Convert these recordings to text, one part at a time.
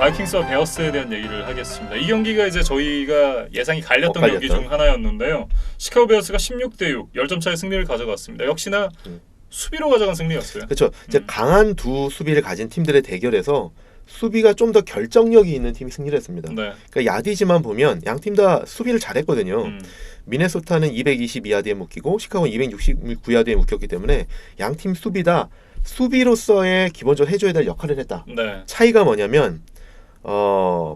바이킹스와 베어스에 대한 얘기를 하겠습니다. 이 경기가 이제 저희가 예상이 갈렸던 경기 중 하나였는데요. 시카고 베어스가 16대6 10점 차의 승리를 가져갔습니다. 역시나 수비로 가져간 승리였어요. 그렇죠. 이제 강한 두 수비를 가진 팀들의 대결에서 수비가 좀 더 결정력이 있는 팀이 승리를 했습니다. 네. 그러니까 야디지만 보면 양 팀 다 수비를 잘했거든요. 미네소타는 222야드에 묶이고 시카고는 269야드에 묶였기 때문에 양 팀 수비 다 수비로서의 기본적으로 해줘야 될 역할을 했다. 네. 차이가 뭐냐면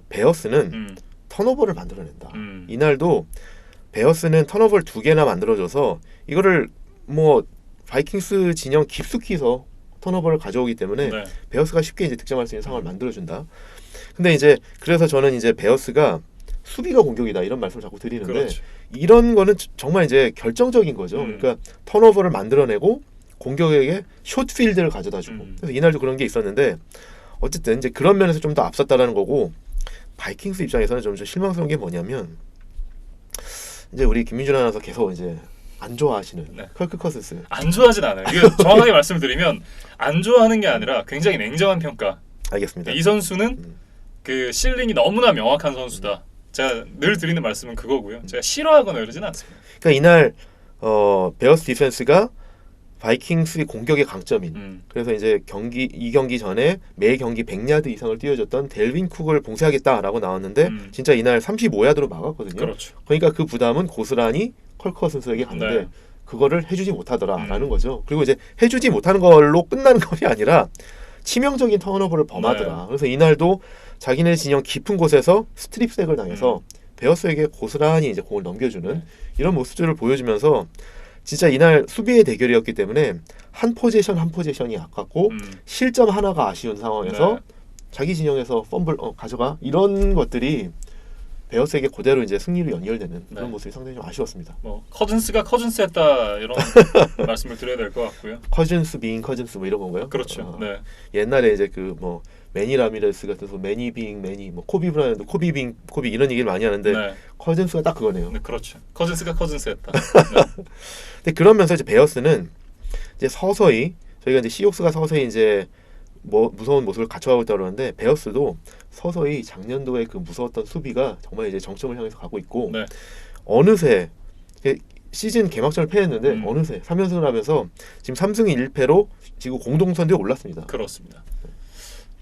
베어스는 턴오버를 만들어낸다. 이날도 베어스는 턴오버를 2개나 만들어줘서 이거를 뭐 바이킹스 진영 깊숙이서 턴오버를 가져오기 때문에 네. 베어스가 쉽게 이제 득점할 수 있는 상황을 만들어준다. 근데 이제 그래서 저는 이제 베어스가 수비가 공격이다 이런 말씀을 자꾸 드리는데 그렇죠. 이런 거는 정말 이제 결정적인 거죠. 그러니까 턴오버를 만들어내고 공격에게 숏필드를 가져다주고 그래서 이날도 그런 게 있었는데 어쨌든 이제 그런 면에서 좀 더 앞섰다라는 거고 바이킹스 입장에서는 좀 실망스러운 게 뭐냐면 이제 우리 김민준 아나운서 계속 이제 안 좋아하시는 네. 컬크 커슨스 안 좋아하진 않아요. 이게 정확하게 말씀을 드리면 안 좋아하는 게 아니라 굉장히 냉정한 평가. 알겠습니다. 이 선수는 그 실링이 너무나 명확한 선수다. 제가 늘 드리는 말씀은 그거고요. 제가 싫어하거나 이러진 않습니다. 그러니까 이날 베어스 디펜스가 바이킹스의 공격의 강점인 그래서 이제 이 경기 전에 매 경기 100야드 이상을 뛰어줬던 델빈 쿡을 봉쇄하겠다라고 나왔는데 진짜 이날 35야드로 막았거든요. 그렇죠. 그러니까 그 부담은 고스란히 컬커 선수에게 갔는데 네. 그거를 해주지 못하더라라는 거죠. 그리고 이제 해주지 못하는 걸로 끝나는 것이 아니라 치명적인 턴오버를 범하더라. 네. 그래서 이날도 자기네 진영 깊은 곳에서 스트립색을 당해서 베어스에게 고스란히 이제 공을 넘겨주는 이런 모습들을 보여주면서 진짜 이날 수비의 대결이었기 때문에 한 포지션 한 포지션이 아깝고 실점 하나가 아쉬운 상황에서 네. 자기 진영에서 펌블 가져가 이런 것들이 베어스에게 그대로 이제 승리로 연결되는 그런 모습이 상당히 좀 아쉬웠습니다. 뭐 커즌스가 커즌스했다 이런 말씀을 드려야 될 것 같고요. 커즌스 빙 커즌스 뭐 이런 건가요? 그렇죠. 네. 옛날에 이제 그 뭐 매니 라미레스 같은 소 매니 빙 매니 뭐 코비 브라이언트 코비 빙 코비 이런 얘기를 많이 하는데 네. 커즌스가 딱 그거네요. 네, 그렇죠. 커즌스가 커즌스했다. 네. 근데 그러면서 이제 베어스는 이제 서서히 저희가 이제 시옥스가 서서히 이제 뭐 무서운 모습을 갖춰가고 있다고 그러는데 베어스도 서서히 작년도에 그 무서웠던 수비가 정말 이제 정점을 향해서 가고 있고 네. 어느새 시즌 개막전을 패했는데 어느새 3연승을 하면서 지금 3승 1패로 지금 공동선두에 올랐습니다. 그렇습니다.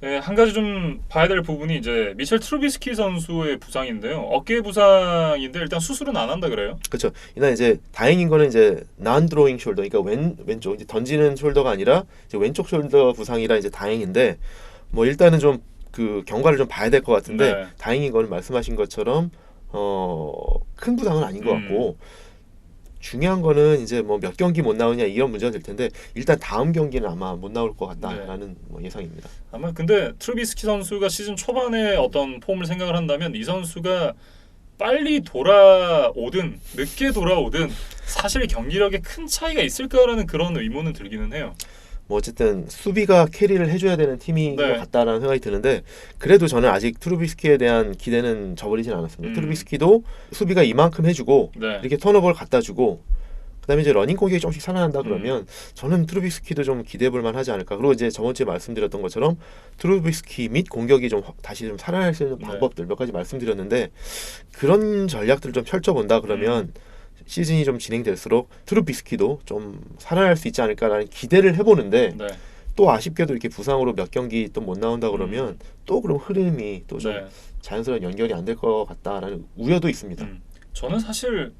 네, 한 가지 좀 봐야 될 부분이 이제 미첼 트루비스키 선수의 부상인데요. 어깨 부상인데 일단 수술은 안 한다 그래요. 그렇죠. 이날 이제 다행인 거는 이제 non throwing shoulder, 그러니까 왼쪽 이제 던지는 숄더가 아니라 이제 왼쪽 숄더 부상이라 이제 다행인데 뭐 일단은 좀 그 경과를 좀 봐야 될 것 같은데 네. 다행인 거는 말씀하신 것처럼 큰 부상은 아닌 것 같고 중요한 거는 이제 뭐 몇 경기 못 나오냐 이런 문제가 될 텐데 일단 다음 경기는 아마 못 나올 것 같다라는 뭐 예상입니다. 아마 근데 트루비스키 선수가 시즌 초반에 어떤 폼을 생각을 한다면 이 선수가 빨리 돌아오든 늦게 돌아오든 사실 경기력에 큰 차이가 있을까라는 그런 의문은 들기는 해요. 뭐 어쨌든 수비가 캐리를 해줘야 되는 팀인 것 같다라는 생각이 드는데 그래도 저는 아직 트루비스키에 대한 기대는 저버리진 않았습니다. 트루비스키도 수비가 이만큼 해주고 이렇게 턴오버를 갖다 주고 그다음에 이제 러닝 공격이 조금씩 살아난다 그러면 저는 트루비스키도 좀 기대해볼 만하지 않을까. 그리고 이제 저번 주에 말씀드렸던 것처럼 트루비스키 및 공격이 좀 다시 좀 살아날 수 있는 방법들 몇 가지 말씀드렸는데 그런 전략들을 좀 펼쳐본다 그러면 시즌이 좀 진행될수록 트루비스키도 좀 살아날 수 있지 않을까라는 기대를 해보는데 또 아쉽게도 이렇게 부상으로 몇 경기 또 못 나온다 그러면 또 그럼 흐름이 또 좀 자연스러운 연결이 안 될 것 같다라는 우려도 있습니다. 저는 사실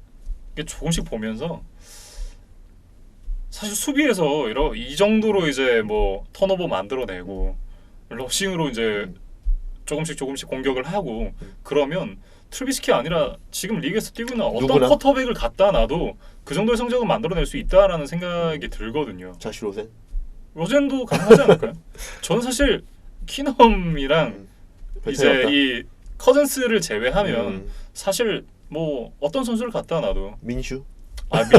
이게 조금씩 보면서 사실 수비에서 이 정도로 이제 뭐 턴오버 만들어내고 러싱으로 이제 조금씩 공격을 하고 그러면 트루비스키 아니라 지금 리그에서 뛰고 있는 어떤 누구나? 쿼터백을 갖다 놔도 그 정도의 성적을 만들어낼 수 있다라는 생각이 들거든요. 자시 로젠도 가능하지 않을까요? 저는 사실 키넘이랑 이제 이 커즌스를 제외하면 사실 뭐 어떤 선수를 갖다 놔도 민슈?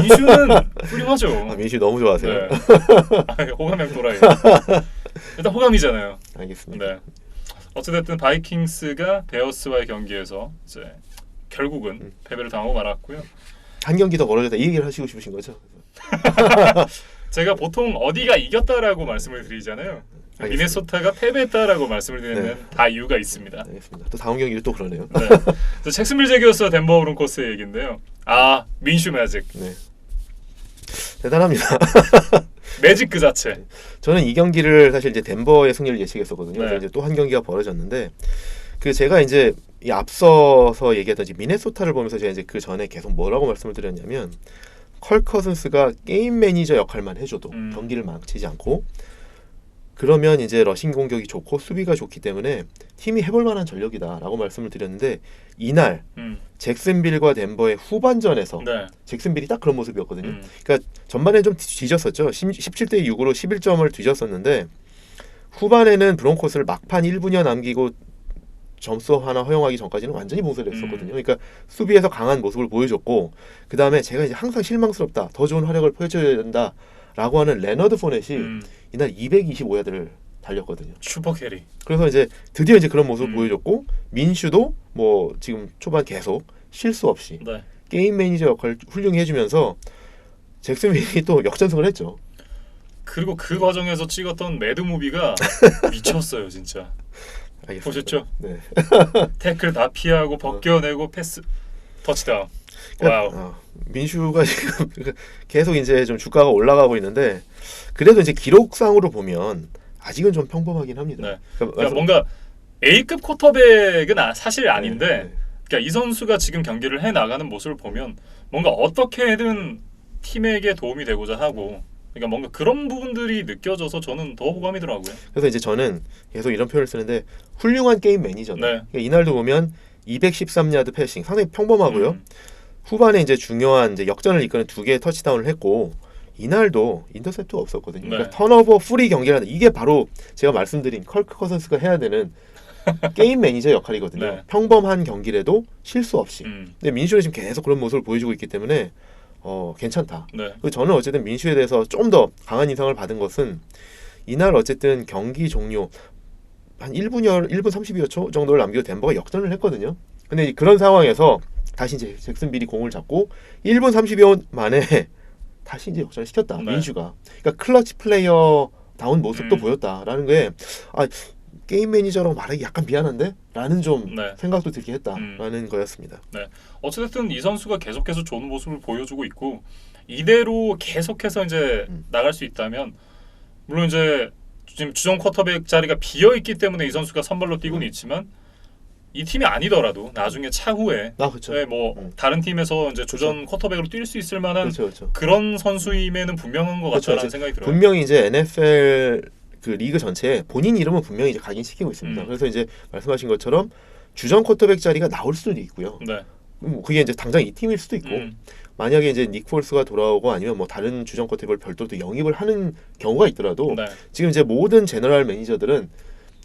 민슈는 훌륭하죠. 민슈 너무 좋아하세요. 네. 호감형 도라이. 일단 호감이잖아요. 알겠습니다. 네. 어쨌든 바이킹스가 베어스와의 경기에서 이제 결국은 패배를 당하고 말았고요. 한 경기 더 벌어졌다 이 얘기를 하시고 싶으신 거죠? 제가 보통 어디가 이겼다라고 말씀을 드리잖아요. 알겠습니다. 미네소타가 패배했다라고 말씀을 드리는 네. 다 이유가 있습니다. 알겠습니다. 또 다음 경기를 또 그러네요. 네. 잭슨빌 제기어스 덴버 브론코스의 얘기인데요. 민슈 매직. 네. 대단합니다. 매직 그 자체. 저는 이 경기를 사실 이제 덴버의 승리를 예측했었거든요. 네. 그래서 이제 또 한 경기가 벌어졌는데 제가 이제 이 앞서서 얘기했던 미네소타를 보면서 제가 이제 그 전에 계속 뭐라고 말씀을 드렸냐면 컬 커슨스가 게임 매니저 역할만 해줘도 경기를 망치지 않고 그러면 이제 러싱 공격이 좋고 수비가 좋기 때문에 팀이 해볼 만한 전력이다라고 말씀을 드렸는데 이날 잭슨빌과 덴버의 후반전에서 네. 잭슨빌이 딱 그런 모습이었거든요. 그러니까 전반에 좀 뒤졌었죠. 17대 6으로 11점을 뒤졌었는데 후반에는 브론코스를 막판 1분여 남기고 점수 하나 허용하기 전까지는 완전히 봉쇄를 했었거든요. 그러니까 수비에서 강한 모습을 보여줬고 그 다음에 제가 이제 항상 실망스럽다. 더 좋은 활약을 펼쳐야 된다라고 하는 레너드 포넷이 이날 225야드를 달렸거든요. 슈퍼 캐리. 그래서 이제 드디어 이제 그런 모습을 보여줬고 민슈도 뭐 지금 초반 계속 실수 없이 네. 게임 매니저 역할을 훌륭히 해주면서 잭슨빌이 또 역전승을 했죠. 그리고 그 과정에서 찍었던 매드무비가 미쳤어요, 진짜. 알겠습니다. 보셨죠? 네. 태클 다 피하고 벗겨내고 패스 터치다운. 와우. 민슈가 지금 계속 이제 좀 주가가 올라가고 있는데 그래도 이제 기록상으로 보면 아직은 좀 평범하긴 합니다. 네. 그러니까 뭔가 A급 쿼터백은 사실 아닌데, 네. 그러니까 이 선수가 지금 경기를 해 나가는 모습을 보면 뭔가 어떻게든 팀에게 도움이 되고자 하고, 그러니까 뭔가 그런 부분들이 느껴져서 저는 더 호감이더라고요. 그래서 이제 저는 계속 이런 표현을 쓰는데 훌륭한 게임 매니저다. 네. 그러니까 이날도 보면 213야드 패싱 상당히 평범하고요. 후반에 이제 중요한 이제 역전을 이끄는 2개의 터치다운을 했고 이날도 인터셉트가 없었거든요. 네. 그러니까 턴오버 프리 경기라는 이게 바로 제가 말씀드린 컬 커슨스가 해야 되는 게임 매니저 역할이거든요. 네. 평범한 경기라도 실수 없이. 근데 민슈는 지금 계속 그런 모습을 보여주고 있기 때문에 괜찮다. 네. 그리고 저는 어쨌든 민슈에 대해서 좀 더 강한 인상을 받은 것은 이날 어쨌든 경기 종료 한 1분 32여 초 정도를 남기고 덴버가 역전을 했거든요. 근데 그런 상황에서 다시 이제 잭슨빌이 공을 잡고 1분 30여 만에 다시 이제 역전을 시켰다. 네. 민슈가. 그러니까 클러치 플레이어 다운 모습도 보였다라는 게 게임 매니저라고 말하기 약간 미안한데? 라는 좀 생각도 들게 했다라는 거였습니다. 네. 어쨌든 이 선수가 계속해서 좋은 모습을 보여주고 있고 이대로 계속해서 이제 나갈 수 있다면 물론 이제 지금 주전 쿼터백 자리가 비어 있기 때문에 이 선수가 선발로 뛰고는 있지만 이 팀이 아니더라도 나중에 차후에 그렇죠. 네, 뭐 다른 팀에서 이제 주전 쿼터백으로 뛸 수 있을 만한 그렇죠. 그런 선수임에는 분명한 것 같다는 생각이 들어요. 분명히 이제 NFL 그 리그 전체에 본인 이름은 분명히 이제 각인시키고 있습니다. 그래서 이제 말씀하신 것처럼 주전 쿼터백 자리가 나올 수도 있고요. 네. 그게 이제 당장 이 팀일 수도 있고 만약에 이제 닉 폴스가 돌아오고 아니면 뭐 다른 주전 쿼터백을 별도로 영입을 하는 경우가 있더라도 지금 이제 모든 제너럴 매니저들은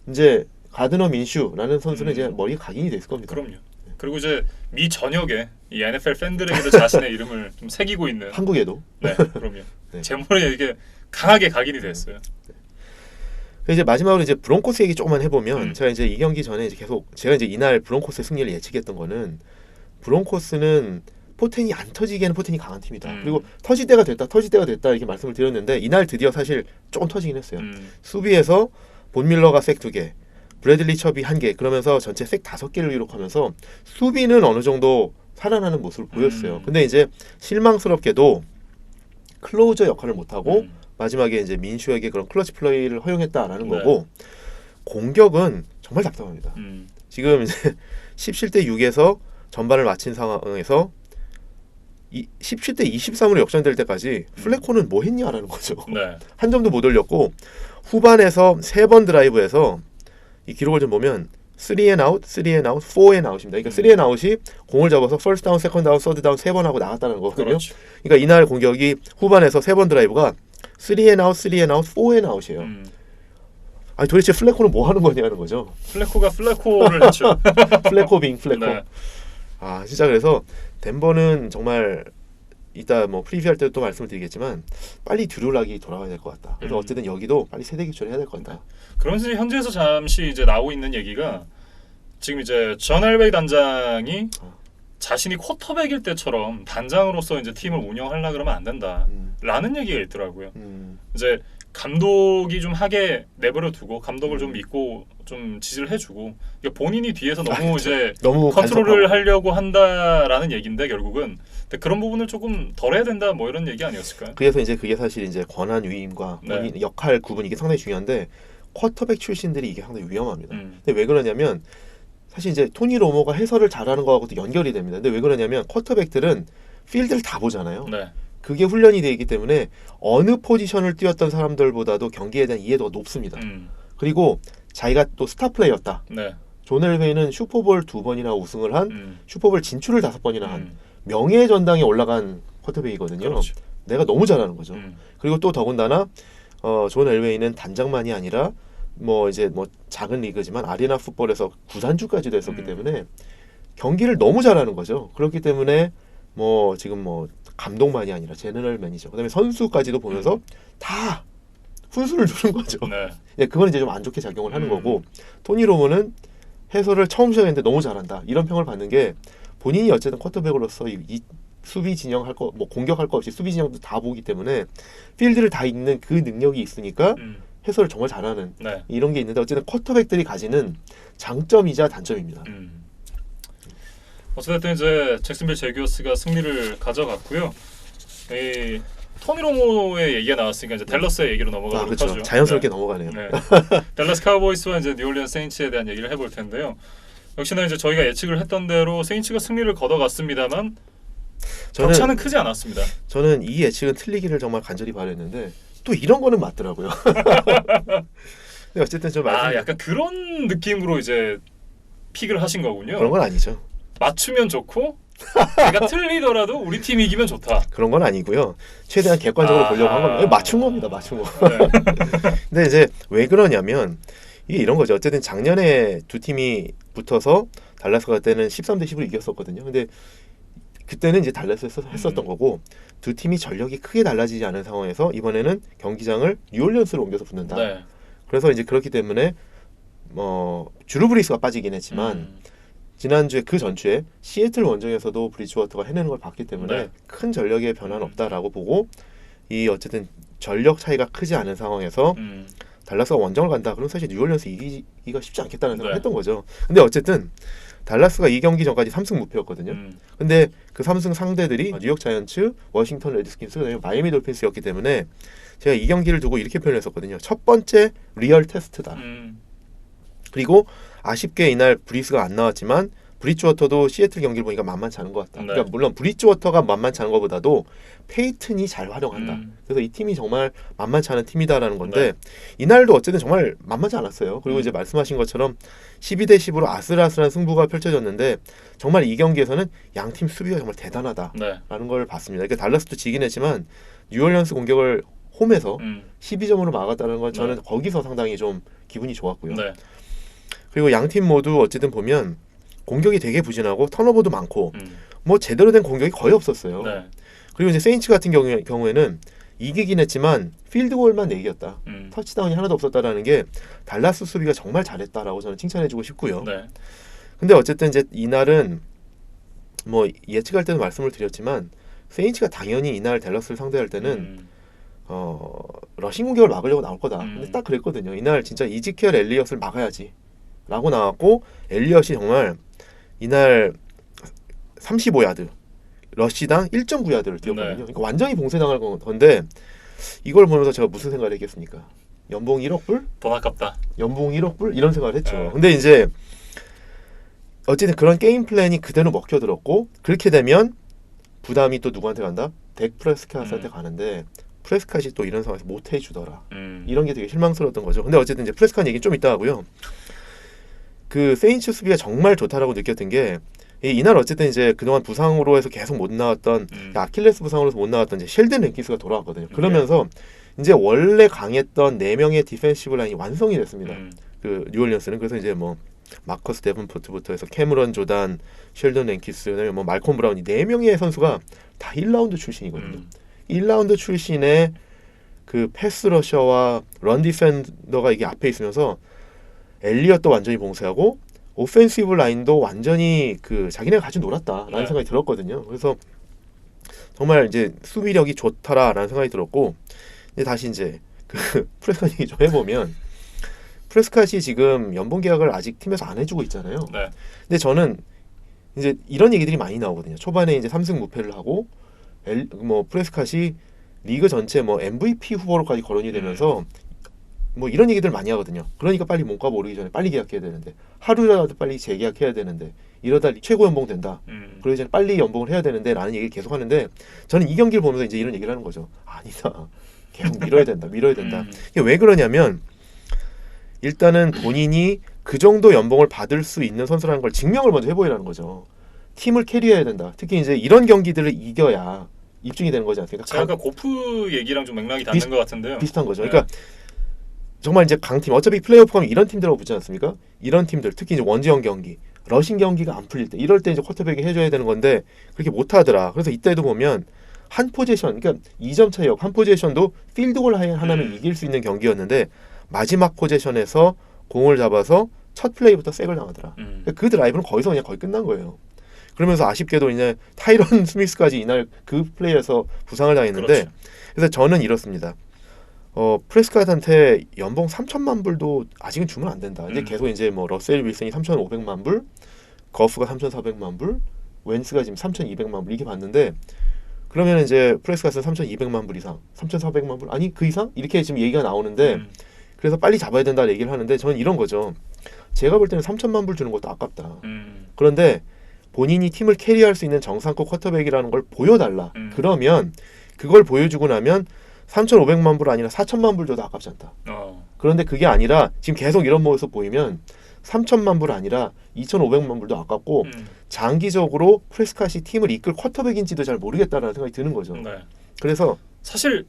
이제 가드너 민슈라는 선수는 이제 머리에 각인이 돼 있을 겁니다. 그럼요. 그리고 이제 미 전역에 이 NFL 팬들에게도 자신의 이름을 좀 새기고 있는 한국에도. 네, 그럼요. 제 머리에 이게 강하게 각인이 됐어요. 이제 마지막으로 이제 브론코스 얘기 조금만 해보면 제가 이제 이 경기 전에 이제 계속 제가 이제 이날 브론코스의 승리를 예측했던 거는 브론코스는 포텐이 안 터지기에는 포텐이 강한 팀이다. 그리고 터질 때가 됐다 이렇게 말씀을 드렸는데 이날 드디어 사실 조금 터지긴 했어요. 수비에서 본 밀러가 색 2개, 브래들리 첩이 1개, 그러면서 전체 색 5개를 기록하면서 수비는 어느 정도 살아나는 모습을 보였어요. 근데 이제 실망스럽게도 클로저 역할을 못하고 마지막에 이제 민슈에게 그런 클러치 플레이를 허용했다라는 거고 공격은 정말 답답합니다. 지금 이제 17대 6에서 전반을 마친 상황에서 17대 23으로 역전될 때까지 플래코는 뭐 했냐라는 거죠. 한 점도 못 올렸고 후반에서 3번 드라이브에서 이 기록을 좀 보면 3&out, 3&out, 4&out입니다. 그러니까 3&out이 공을 잡아서 first down, second down, third down 3번 하고 나갔다는 거거든요. 그렇죠. 그러니까 이날 공격이 후반에서 3번 드라이브가 3&out, 3&out, 4&out이에요. 아니 도대체 플래코는 뭐 하는 거냐는 거죠. 플래코가 플래코를 했죠. 플래코빙 플래코. 네. 진짜 그래서 덴버는 정말 이따 뭐 프리뷰할 때도 또 말씀을 드리겠지만 빨리 드루락이 돌아가야 될 것 같다. 그래서 어쨌든 여기도 빨리 세대 교체를 해야 될 것 같다. 그러면서 현지에서 잠시 이제 나오고 있는 얘기가 지금 이제 전 엘베이 단장이 자신이 쿼터백일 때처럼 단장으로서 이제 팀을 운영하려 그러면 안 된다라는 얘기가 있더라고요. 이제 감독이 좀 하게 내버려 두고 감독을 좀 믿고 좀 지지를 해주고 그러니까 본인이 뒤에서 너무 이제 너무 컨트롤을 하려고 한다라는 얘기인데 결국은 그런 부분을 조금 덜 해야 된다 뭐 이런 얘기 아니었을까요? 그래서 이제 그게 사실 이제 권한 위임과 본인 역할 구분 이게 상당히 중요한데 쿼터백 출신들이 이게 상당히 위험합니다. 근데 왜 그러냐면 사실 이제 토니 로모가 해설을 잘하는 거하고도 연결이 됩니다. 근데 왜 그러냐면 쿼터백들은 필드를 다 보잖아요. 네. 그게 훈련이 되어 있기 때문에 어느 포지션을 뛰었던 사람들보다도 경기에 대한 이해도가 높습니다. 그리고 자기가 또 스타 플레이였다. 네. 존 엘웨이는 슈퍼볼 2번이나 우승을 한 슈퍼볼 진출을 5번이나 한 명예의 전당에 올라간 쿼터백이거든요. 그렇죠. 내가 너무 잘하는 거죠. 그리고 또 더군다나 존 엘웨이는 단장만이 아니라 뭐 이제 뭐 작은 리그지만 아리나 풋볼에서 구단주까지도 했었기 때문에 경기를 너무 잘하는 거죠. 그렇기 때문에 뭐 지금 뭐 감독만이 아니라 제너럴 매니저 그다음에 선수까지도 보면서 다 훈수를 주는 거죠. 네. 그건 이제 좀 안 좋게 작용을 하는 거고 토니 로모는 해설을 처음 시작했는데 너무 잘한다 이런 평을 받는 게 본인이 어쨌든 쿼터백으로서 이 수비 진영 할 거 뭐 공격할 거 없이 수비 진영도 다 보기 때문에 필드를 다 읽는 그 능력이 있으니까 해설을 정말 잘하는 이런 게 있는데 어쨌든 쿼터백들이 가지는 장점이자 단점입니다. 어쨌든 이제 잭슨빌 제규어스가 승리를 가져갔고요. 이 토니 로모의 얘기가 나왔으니까 이제 댈러스의 얘기로 넘어가도록 그렇죠. 하죠. 자연스럽게 넘어가네요. 댈러스 카우보이스와 이제 뉴올리언스 세인츠에 대한 얘기를 해볼 텐데요. 역시나 이제 저희가 예측을 했던 대로 세인츠가 승리를 거둬갔습니다만 격차는 크지 않았습니다. 저는 이 예측은 틀리기를 정말 간절히 바랬는데 또 이런 거는 맞더라고요. 근데 어쨌든 좀 약간 그런 느낌으로 이제 픽을 하신 거군요. 그런 건 아니죠. 맞추면 좋고 내가 틀리더라도 우리 팀이 이기면 좋다. 그런 건 아니고요. 최대한 객관적으로 보려고 한 겁니다. 맞춘 겁니다. 맞춘 거. 근데 이제 왜 그러냐면 이게 이런 거죠. 어쨌든 작년에 두 팀이 붙어서 달라스가 그때는 13대 10으로 이겼었거든요. 근데 그때는 이제 달라스에서 했었던 거고 두 팀이 전력이 크게 달라지지 않은 상황에서 이번에는 경기장을 뉴올리언스로 옮겨서 붙는다. 그래서 이제 그렇기 때문에 주루 브리스가 빠지긴 했지만 지난주에 그 전주에 시애틀 원정에서도 브리지워터가 해내는 걸 봤기 때문에 큰 전력의 변화는 없다라고 보고 이 어쨌든 전력 차이가 크지 않은 상황에서 달라스가 원정을 간다. 그럼 사실 뉴올리언스 이기기가 쉽지 않겠다는 생각을 했던 거죠. 근데 어쨌든 달라스가 이 경기 전까지 3승 무패였거든요. 근데 그 3승 상대들이 뉴욕 자이언츠, 워싱턴 레드스킨스, 그다음에 마이애미 돌핀스였기 때문에 제가 이 경기를 두고 이렇게 표현했었거든요. 첫 번째 리얼 테스트다. 그리고 아쉽게 이날 브리스가 안 나왔지만 브리지워터도 시애틀 경기를 보니까 만만치 않은 것 같다. 그러니까 물론 브리지워터가 만만치 않은 것보다도 페이튼이 잘 활용한다. 그래서 이 팀이 정말 만만치 않은 팀이다라는 건데 이날도 어쨌든 정말 만만치 않았어요. 그리고 이제 말씀하신 것처럼 12대 10으로 아슬아슬한 승부가 펼쳐졌는데 정말 이 경기에서는 양팀 수비가 정말 대단하다라는 걸 봤습니다. 그러니까 달라스도 지긴 했지만 뉴올리언스 공격을 홈에서 12점으로 막았다는 건 저는 거기서 상당히 좀 기분이 좋았고요. 그리고 양팀 모두 어쨌든 보면 공격이 되게 부진하고 턴오버도 많고 뭐 제대로 된 공격이 거의 없었어요. 그리고 이제 세인츠 같은 경우에는 이기긴 했지만 필드골만 4개였다. 터치다운이 하나도 없었다라는 게 달라스 수비가 정말 잘했다라고 저는 칭찬해주고 싶고요. 근데 어쨌든 이제 이날은 뭐 예측할 때도 말씀을 드렸지만 세인츠가 당연히 이날 댈러스를 상대할 때는 러싱 공격을 막으려고 나올 거다. 근데 딱 그랬거든요. 이날 진짜 이지키엘 엘리엇을 막아야지 라고 나왔고 엘리엇이 정말 이날 35야드 러시당 1.9야드를 뛰었거든요. 그러니까 완전히 봉쇄당할 건데 이걸 보면서 제가 무슨 생각을 했겠습니까? 연봉 1억 불? 돈 아깝다. 연봉 1억 불? 이런 생각을 했죠. 근데 이제 어쨌든 그런 게임 플랜이 그대로 먹혀들었고 그렇게 되면 부담이 또 누구한테 간다? 덱 프레스캇한테 가는데 프레스캇이 또 이런 상황에서 못 해주더라. 이런 게 되게 실망스러웠던 거죠. 근데 어쨌든 이제 프레스캇 얘기는 좀 이따 하고요. 그 세인츠 수비가 정말 좋다라고 느꼈던 게 이날 어쨌든 이제 그동안 부상으로 해서 계속 못 나왔던 아킬레스 부상으로서 못 나왔던 이제 셸든 랭키스가 돌아왔거든요. 그러면서 이제 원래 강했던 4명의 디펜시브 라인이 완성이 됐습니다. 그 뉴올리언스는 그래서 이제 뭐 마커스 데븐포트부터 해서 캐머런 조단, 셸든 랭키스, 그다음에 뭐 말콤 브라운이 4명의 선수가 다 1라운드 출신이거든요. 1라운드 출신의 그 패스 러셔와 런 디펜더가 이게 앞에 있으면서 엘리엇도 완전히 봉쇄하고 오펜시브 라인도 완전히 그 자기네가 같이 놀았다라는 네. 생각이 들었거든요. 그래서 정말 이제 수비력이 좋다라는 생각이 들었고, 이제 다시 이제 그 프레스컷 얘기 좀 해보면, 프레스컷이 지금 연봉 계약을 아직 팀에서 안 해주고 있잖아요. 네. 근데 저는 이제 이런 얘기들이 많이 나오거든요. 초반에 이제 3승 무패를 하고 뭐 프레스컷이 리그 전체 뭐 MVP 후보로까지 거론이 되면서 뭐 이런 얘기들 많이 하거든요. 그러니까 빨리 몸값 오르기 전에 빨리 계약해야 되는데, 하루라도 빨리 재계약해야 되는데, 이러다 최고 연봉 된다. 그러기 전에 빨리 연봉을 해야 되는데 라는 얘기를 계속 하는데, 저는 이 경기를 보면서 이제 이런 얘기를 하는 거죠. 아니다. 계속 밀어야 된다. 밀어야 된다. 이게 왜 그러냐면, 일단은 본인이 그 정도 연봉을 받을 수 있는 선수라는 걸 증명을 먼저 해보이라는 거죠. 팀을 캐리해야 된다. 특히 이제 이런 경기들을 이겨야 입증이 되는 거지 않습니까? 제가 아까 고프 얘기랑 좀 맥락이 닿는 것 같은데요. 비슷한 거죠. 네. 그러니까 정말 이제 강팀, 어차피 플레이오프 가면 이런 팀들하고 붙지 않습니까? 이런 팀들, 특히 이제 원지형 경기, 러싱 경기가 안 풀릴 때, 이럴 때 이제 쿼터백이 해줘야 되는 건데 그렇게 못하더라. 그래서 이때도 보면 한 포지션, 그러니까 2점 차이역 한 포지션도 필드골 하나면 이길 수 있는 경기였는데, 마지막 포지션에서 공을 잡아서 첫 플레이부터 색을 당하더라. 그 드라이브는 거기서 그냥 거의 끝난 거예요. 그러면서 아쉽게도 이제 타이런 스미스까지 이날 그 플레이에서 부상을 당했는데, 그렇죠. 그래서 저는 이렇습니다. 프레스컷한테 연봉 3천만 불도 아직은 주면 안 된다. 이제 계속 이제 뭐 러셀 윌슨이 3,500만 불, 거프가 3,400만 불, 웬스가 지금 3,200만 불 이렇게 봤는데, 그러면 이제 프레스컷은 3,200만 불 이상, 3,400만 불 아니 그 이상 이렇게 지금 얘기가 나오는데, 그래서 빨리 잡아야 된다는 얘기를 하는데, 저는 이런 거죠. 제가 볼 때는 3천만 불 주는 것도 아깝다. 그런데 본인이 팀을 캐리할 수 있는 정상급 쿼터백이라는 걸 보여달라. 그러면 그걸 보여주고 나면 3,500만 불 아니라 4천만 불 줘도 아깝지 않다. 그런데 그게 아니라 지금 계속 이런 모습 보이면 3천만 불 아니라 2,500만 불도 아깝고, 장기적으로 프레스컷이 팀을 이끌 쿼터백인지도 잘 모르겠다라는 생각이 드는 거죠. 네. 그래서 사실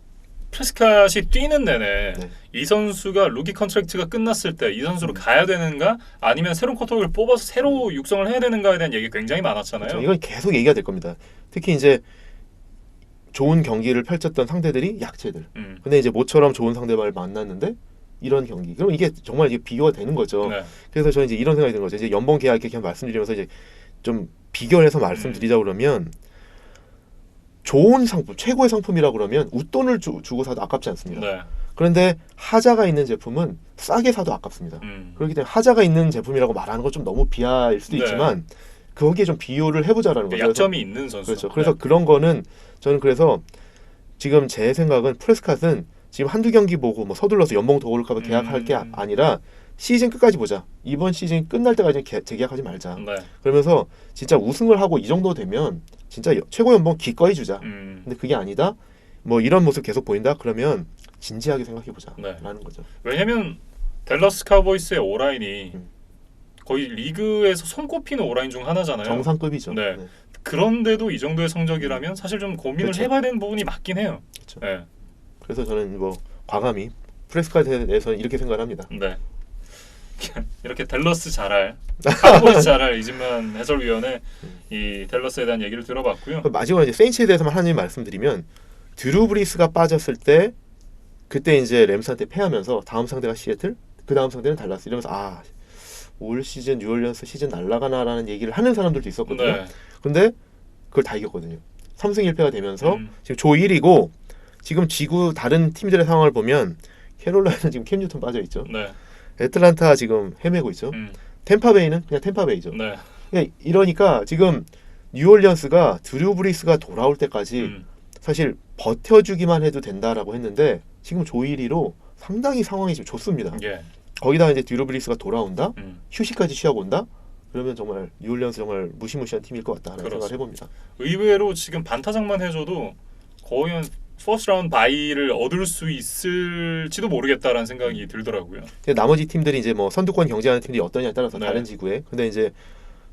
프레스컷이 뛰는 내내 네. 이 선수가 루키 컨트랙트가 끝났을 때 이 선수로 가야 되는가, 아니면 새로운 쿼터백을 뽑아서 새로 육성을 해야 되는가에 대한 얘기 굉장히 많았잖아요. 그렇죠. 이건 계속 얘기가 될 겁니다. 특히 이제 좋은 경기를 펼쳤던 상대들이 약체들. 근데 이제 모처럼 좋은 상대방을 만났는데 이런 경기. 그럼 이게 정말 이게 비교가 되는 거죠. 네. 그래서 저는 이제 이런 생각이 드는 거죠. 이제 연봉 계약 이렇게 말씀드리면서 이제 좀 비교해서 말씀드리자 그러면, 좋은 상품, 최고의 상품이라고 그러면 웃돈을 주고 사도 아깝지 않습니다. 네. 그런데 하자가 있는 제품은 싸게 사도 아깝습니다. 그렇기 때문에 하자가 있는 제품이라고 말하는 건 좀 너무 비하일 수도 네. 있지만, 거기에 좀 비교를 해보자라는 거죠. 약점이 있는 선수. 그렇죠. 그래서 그런 거는 저는, 그래서 지금 제 생각은 프레스컷은 지금 한두 경기 보고 뭐 서둘러서 연봉 더 오를까 봐 계약할 게 아니라, 시즌 끝까지 보자. 이번 시즌 끝날 때까지 재계약하지 말자. 네. 그러면서 진짜 우승을 하고 이 정도 되면 진짜 최고 연봉 기꺼이 주자. 근데 그게 아니다. 뭐 이런 모습 계속 보인다. 그러면 진지하게 생각해보자. 네. 라는 거죠. 왜냐면 댈러스 카우보이스의 오라인이 거의 리그에서 손꼽히는 오라인 중 하나잖아요. 정상급이죠. 네. 그런데도 이 정도의 성적이라면 사실 좀 고민을 그렇죠. 해봐야 되는 부분이 맞긴 해요. 그렇죠. 네. 그래서 저는 뭐 과감히 프레스컷에 대해서는 이렇게 생각을 합니다. 네. 이렇게 댈러스 잘할, 카우보이스 잘할 이진만 해설위원의 이 댈러스에 대한 얘기를 들어봤고요. 마지막으로 이제 세인츠에 대해서만 하나님 말씀드리면, 드루 브리스가 빠졌을 때 그때 이제 램스한테 패하면서 다음 상대가 시애틀, 그 다음 상대는 달라스 이러면서 올 시즌 뉴올리언스 시즌 날아가나라는 얘기를 하는 사람들도 있었거든요. 네. 근데 그걸 다 이겼거든요. 3승 1패가 되면서 지금 조 1위고, 지금 지구 다른 팀들의 상황을 보면 캐롤라이나는 지금 캠 뉴턴 빠져 있죠. 네. 애틀란타 지금 헤매고 있죠. 템파베이는 그냥 템파베이죠. 네. 이러니까 지금 뉴올리언스가 드류 브리스가 돌아올 때까지 사실 버텨주기만 해도 된다라고 했는데, 지금 조 1위로 상당히 상황이 지금 좋습니다. 예. 거기다가 이제 드류 브리스가 돌아온다, 휴식까지 취하고 온다. 그러면 정말 뉴올리언스 정말 무시무시한 팀일 것 같다라는 생각을 해봅니다. 의외로 지금 반타작만 해줘도 거의 한 퍼스트 라운드 바이를 얻을 수 있을지도 모르겠다라는 생각이 들더라고요. 나머지 팀들이 이제 뭐 선두권 경쟁하는 팀들이 어떠냐에 따라서 네. 다른 지구에. 근데 이제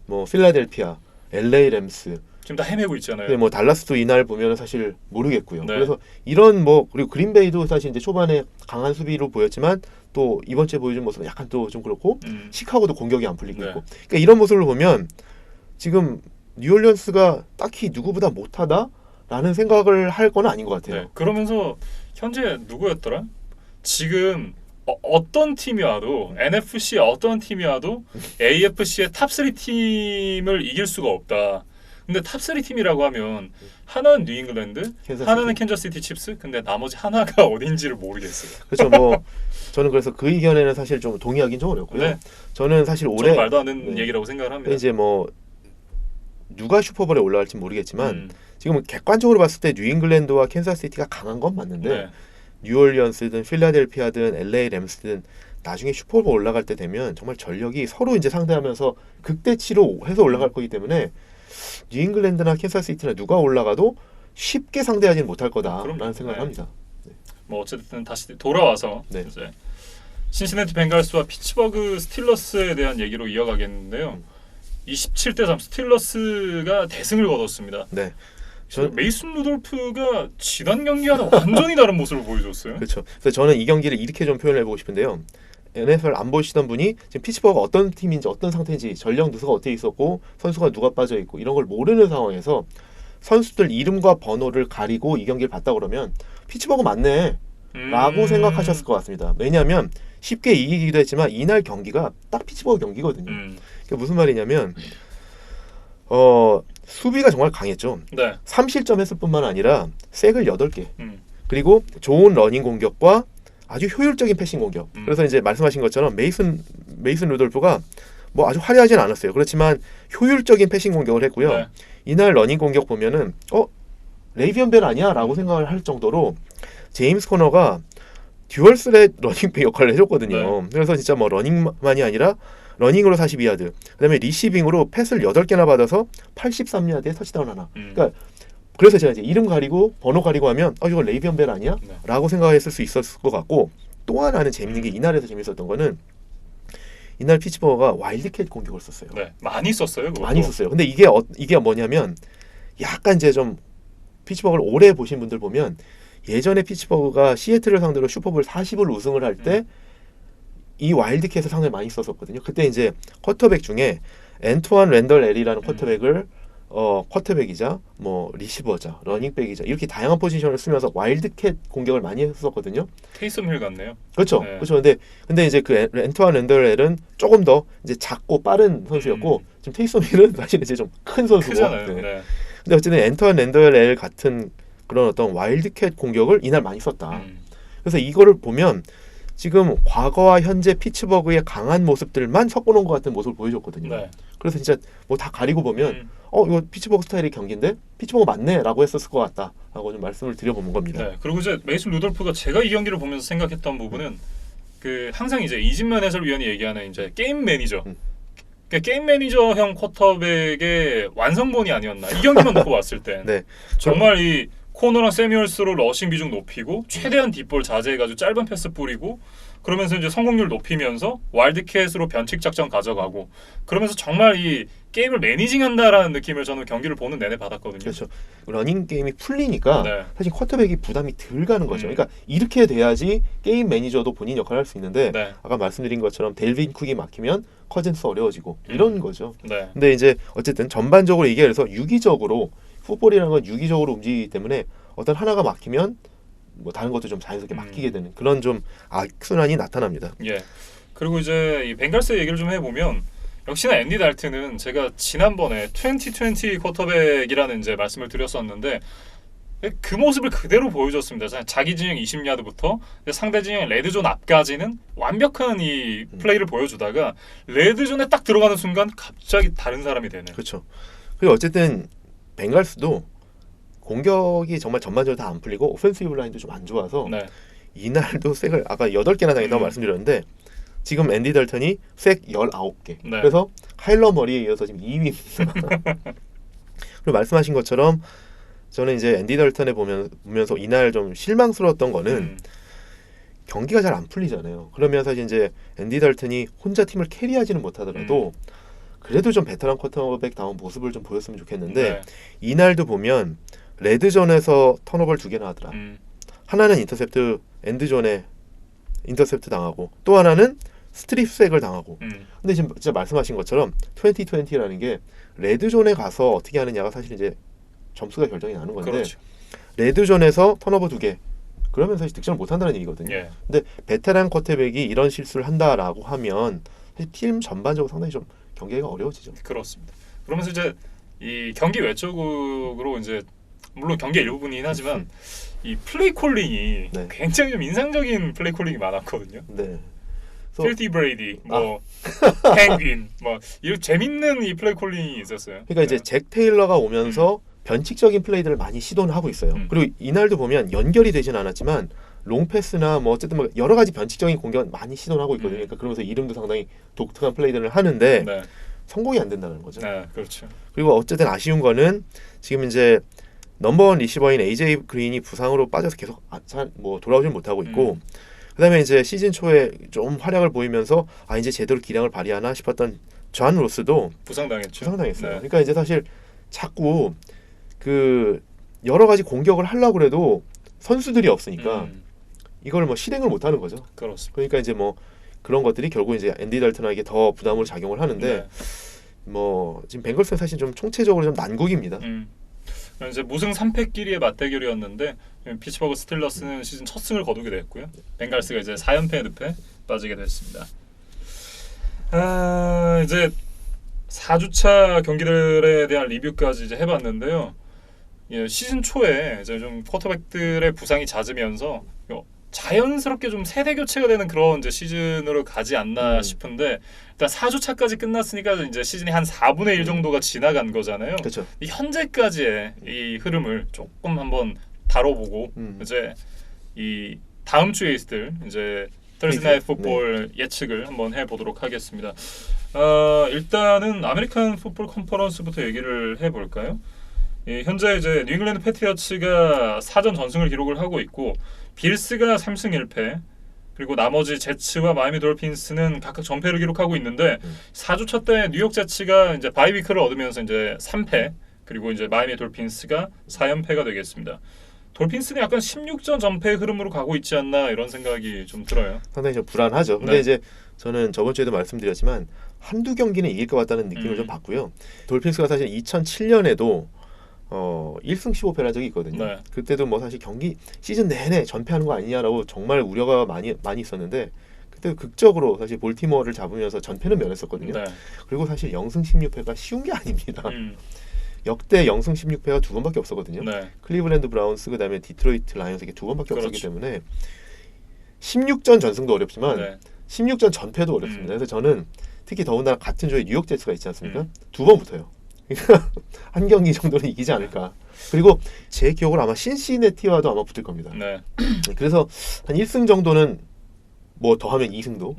뭐 필라델피아, LA 램스, 지금 다 헤매고 있잖아요. 근데 뭐 달라스도 이날 보면 사실 모르겠고요. 네. 그래서 이런 뭐, 그리고 그린베이도 사실 이제 초반에 강한 수비로 보였지만 또 이번 주에 보여준 모습은 약간 또 좀 그렇고, 시카고도 공격이 안 풀리고 있고. 그러니까 이런 모습을 보면 지금 뉴올리언스가 딱히 누구보다 못하다라는 생각을 할 건 아닌 것 같아요. 네. 그러면서 현재 누구였더라? 지금 어떤 팀이 와도 NFC의 어떤 팀이 와도 AFC의 탑3 팀을 이길 수가 없다. 근데 탑3 팀이라고 하면 하나는 뉴잉글랜드, 하나는 캔자스시티 칩스, 근데 나머지 하나가 어딘지를 모르겠어요. 그렇죠. 뭐 저는 그래서 그 의견에는 사실 좀 동의하기는 좀 어렵고요. 네. 저는 사실 올해 말도 안 되는 얘기라고 생각을 합니다. 이제 뭐 누가 슈퍼볼에 올라갈지 모르겠지만 지금 객관적으로 봤을 때 뉴잉글랜드와 캔자스시티가 강한 건 맞는데 뉴올리언스든 필라델피아든 LA 램스든 나중에 슈퍼볼 올라갈 때 되면 정말 전력이 서로 이제 상대하면서 극대치로 해서 올라갈 거기 때문에 뉴잉글랜드나 캔자스시티나 누가 올라가도 쉽게 상대하지는 못할 거다라는 생각을 합니다. 네. 뭐 어쨌든 다시 돌아와서 이제 신시내티 벵갈스와 피츠버그 스틸러스에 대한 얘기로 이어가겠는데요. 27대 3 스틸러스가 대승을 거뒀습니다. 네. 메이슨 루돌프가 지난 경기와는 완전히 다른 모습을 보여줬어요. 그렇죠. 그래서 저는 이 경기를 이렇게 좀 표현해보고 싶은데요. NFL 안 보시던 분이 지금 피츠버그가 어떤 팀인지 어떤 상태인지 전력 누수가 어떻게 있었고 선수가 누가 빠져 있고 이런 걸 모르는 상황에서 선수들 이름과 번호를 가리고 이 경기를 봤다 그러면 피츠버그 맞네 라고 생각하셨을 것 같습니다. 왜냐하면 쉽게 이기기도 했지만 이날 경기가 딱 피츠버그 경기거든요. 그게 무슨 말이냐면 수비가 정말 강했죠. 네. 3실점 했을 뿐만 아니라 색을 8개 그리고 좋은 러닝 공격과 아주 효율적인 패싱 공격. 그래서 이제 말씀하신 것처럼 메이슨 루돌프가 뭐 아주 화려하진 않았어요. 그렇지만 효율적인 패싱 공격을 했고요. 네. 이날 러닝 공격 보면은 레이비언 벨 아니야? 라고 생각을 할 정도로 제임스 코너가 듀얼 스렛 러닝백 역할을 해줬거든요. 그래서 진짜 뭐 러닝만이 아니라 러닝으로 42야드, 그다음에 리시빙으로 패스를 8개나 받아서 83야드에 터치다운 하나. 그러니까 그래서 제가 이제 이름 가리고 번호 가리고 하면 이거 레이비언 벨 아니야? 라고 생각했을 수 있었을 것 같고, 또 하나는 재밌는 게 이날에서 재밌었던 거는 이날 피츠버그가 와일드캣 공격을 썼어요. 네, 많이 썼어요. 그것도. 많이 썼어요. 근데 이게 뭐냐면 약간 이제 좀 피츠버그를 오래 보신 분들 보면 예전에 피츠버그가 시애틀을 상대로 슈퍼볼 40을 우승을 할 때 이 와일드캣을 상당히 많이 썼었거든요. 그때 이제 쿼터백 중에 앤투안 랜덜 엘이라는 쿼터백을 쿼터백이자 뭐 리시버자, 러닝백이자 이렇게 다양한 포지션을 쓰면서 와일드캣 공격을 많이 했었거든요. 테이슨 힐 같네요. 그렇죠. 네. 그렇죠. 근데 이제 그 앤투안 랜덜 엘은 조금 더 이제 작고 빠른 선수였고 지금 테이슨 힐은 사실 이제 좀 큰 선수고. 크잖아요. 네. 네. 근데 어쨌든 앤투안 랜덜 엘 같은 그런 어떤 와일드캣 공격을 이날 많이 썼다. 그래서 이거를 보면 지금 과거와 현재 피츠버그의 강한 모습들만 섞어놓은 것 같은 모습을 보여줬거든요. 네. 그래서 진짜 뭐 다 가리고 보면 이거 피츠버그 스타일의 경기인데 피츠버그 맞네 라고 했었을 것 같다 라고 좀 말씀을 드려보는 겁니다. 네. 그리고 이제 메이슨 루돌프가 제가 이 경기를 보면서 생각했던 부분은 그 항상 이제 이진만 해설위원이 얘기하는 이제 게임 매니저, 그러니까 게임 매니저형 쿼터백의 완성본이 아니었나 이 경기만 놓고 봤을 때. 네. 정말 이 코너랑 세뮤얼스로 러싱 비중 높이고 최대한 딥볼 자제해가지고 짧은 패스 뿌리고 그러면서 이제 성공률 높이면서 와일드캣으로 변칙 작전 가져가고 그러면서 정말 이 게임을 매니징한다라는 느낌을 저는 경기를 보는 내내 받았거든요. 그렇죠. 러닝 게임이 풀리니까 사실 쿼터백이 부담이 덜 가는 거죠. 그러니까 이렇게 돼야지 게임 매니저도 본인 역할을 할 수 있는데 아까 말씀드린 것처럼 델빈 쿡이 막히면 커즌스 어려워지고 이런 거죠. 근데 이제 어쨌든 전반적으로 이게 그래서 유기적으로 풋볼이라는 건 유기적으로 움직이기 때문에 어떤 하나가 막히면 뭐 다른 것도 좀 자연스럽게 막히게 되는 그런 좀 악순환이 나타납니다. 예. 그리고 이제 이 벵갈스 얘기를 좀 해보면 역시나 앤디 달튼은 제가 지난번에 2020 쿼터백이라는 이제 말씀을 드렸었는데 그 모습을 그대로 보여줬습니다. 자기 진영 20야드부터 상대 진영 레드존 앞까지는 완벽한 이 플레이를 보여주다가 레드존에 딱 들어가는 순간 갑자기 다른 사람이 되는. 그렇죠. 그리고 어쨌든 벵갈스도 공격이 정말 전반적으로 다 안 풀리고 오펜시브 라인도 좀 안 좋아서 이날도 색을 아까 8개나 당했다고 말씀드렸는데 지금 앤디 달턴이 색 19개. 그래서 카일러 머리에 이어서 지금 2위입니다. 그리고 말씀하신 것처럼 저는 이제 앤디 달턴에 보면서 이날 좀 실망스러웠던 거는 경기가 잘 안 풀리잖아요. 그러면 사실 이제 앤디 달턴이 혼자 팀을 캐리하지는 못하더라도 그래도 좀 베테랑 쿼터백 다운 모습을 좀 보였으면 좋겠는데 이날도 보면 레드존에서 턴오버를 2개나 하더라. 하나는 인터셉트 엔드존에 인터셉트 당하고 또 하나는 스트립색을 당하고. 근데 지금 진짜 말씀하신 것처럼 2020라는 게 레드존에 가서 어떻게 하느냐가 사실 이제 점수가 결정이 나는 건데 레드존에서 턴오버 2개 그러면 사실 득점을 못 한다는 얘기거든요. 예. 근데 베테랑 쿼터백이 이런 실수를 한다라고 하면 사실 팀 전반적으로 상당히 좀 경기가 어려워지죠. 그렇습니다. 그러면서 이제 이 경기 외적으로 이제 물론 경기의 일부분이긴 하지만 이 플레이 콜링이 네. 굉장히 좀 인상적인 플레이 콜링이 많았거든요. 네. 필티 브레이디, 뭐 펭귄, 뭐 이런 재밌는 이 플레이 콜링이 있었어요. 그러니까 이제 잭 테일러가 오면서 변칙적인 플레이들을 많이 시도는 하고 있어요. 그리고 이날도 보면 연결이 되진 않았지만 롱패스나 뭐 어쨌든 뭐 여러 가지 변칙적인 공격 많이 시도를 하고 있거든요. 그러니까 그러면서 이름도 상당히 독특한 플레이들을 하는데 네. 성공이 안 된다는 거죠. 네, 그렇죠. 그리고 어쨌든 아쉬운 거는 지금 이제 넘버원 리시버인 AJ 그린이 부상으로 빠져서 계속 뭐 돌아오질 못하고 있고 그다음에 이제 시즌 초에 좀 활약을 보이면서 이제 제대로 기량을 발휘하나 싶었던 존 로스도 부상당했어요. 네. 그러니까 이제 사실 자꾸 그 여러 가지 공격을 하려고 그래도 선수들이 없으니까 이걸 뭐 실행을 못 하는 거죠. 그렇습니다. 그러니까 이제 뭐 그런 것들이 결국 이제 앤디 달튼에게 더 부담으로 작용을 하는데 뭐 지금 벵걸스는 사실 좀 총체적으로 좀 난국입니다. 이제 무승 3패끼리의 맞대결이었는데 피츠버그 스틸러스는 시즌 첫 승을 거두게 됐고요. 벵갈스가 이제 4연패 늪에 빠지게 됐습니다. 이제 4주차 경기들에 대한 리뷰까지 이제 해봤는데요. 예, 시즌 초에 이제 좀 쿼터백들의 부상이 잦으면서 자연스럽게 좀 세대 교체가 되는 그런 이제 시즌으로 가지 않나 싶은데 일단 4주차까지 끝났으니까 이제 시즌이 한 4분의 1 정도가 지나간 거잖아요. 그렇죠. 현재까지의 이 흐름을 조금 한번 다뤄보고 이제 이 다음 주에 있을 이제 Thursday Night Football 예측을 한번 해보도록 하겠습니다. 일단은 아메리칸 풋볼 컨퍼런스부터 얘기를 해볼까요? 현재 이제 뉴 잉글랜드 패트리어츠가 4전 전승을 기록을 하고 있고 빌스가 3승 1패 그리고 나머지 제츠와 마이애미 돌핀스는 각각 전패를 기록하고 있는데 4주차 때 뉴욕 제츠가 이제 바이위크를 얻으면서 이제 3패 그리고 이제 마이애미 돌핀스가 4연패가 되겠습니다. 돌핀스는 약간 16전 전패 흐름으로 가고 있지 않나 이런 생각이 좀 들어요. 상당히 좀 불안하죠. 근데 이제 저는 저번 주에도 말씀드렸지만 한두 경기는 이길 것 같다는 느낌을 좀 받고요. 돌핀스가 사실 2007년에도 1승 15패란 적이 있거든요. 네. 그때도 뭐 사실 경기 시즌 내내 전패하는 거 아니냐라고 정말 우려가 많이 있었는데 그때 극적으로 사실 볼티모어를 잡으면서 전패는 면했었거든요. 네. 그리고 사실 0승 16패가 쉬운 게 아닙니다. 역대 0승 16패가 2번밖에 없었거든요. 네. 클리블랜드 브라운스 그다음에 디트로이트 라이온스에게 2번밖에 없었기 때문에 16전 전승도 어렵지만 16전 전패도 어렵습니다. 그래서 저는 특히 더군다나 같은 조에 뉴욕 제츠가 있지 않습니까? 2번 붙어요. 한 경기 정도는 이기지 않을까. 그리고 제 기억으로 아마 신시내티와도 아마 붙을 겁니다. 네. 그래서 한 1승 정도는 뭐 더하면 2승도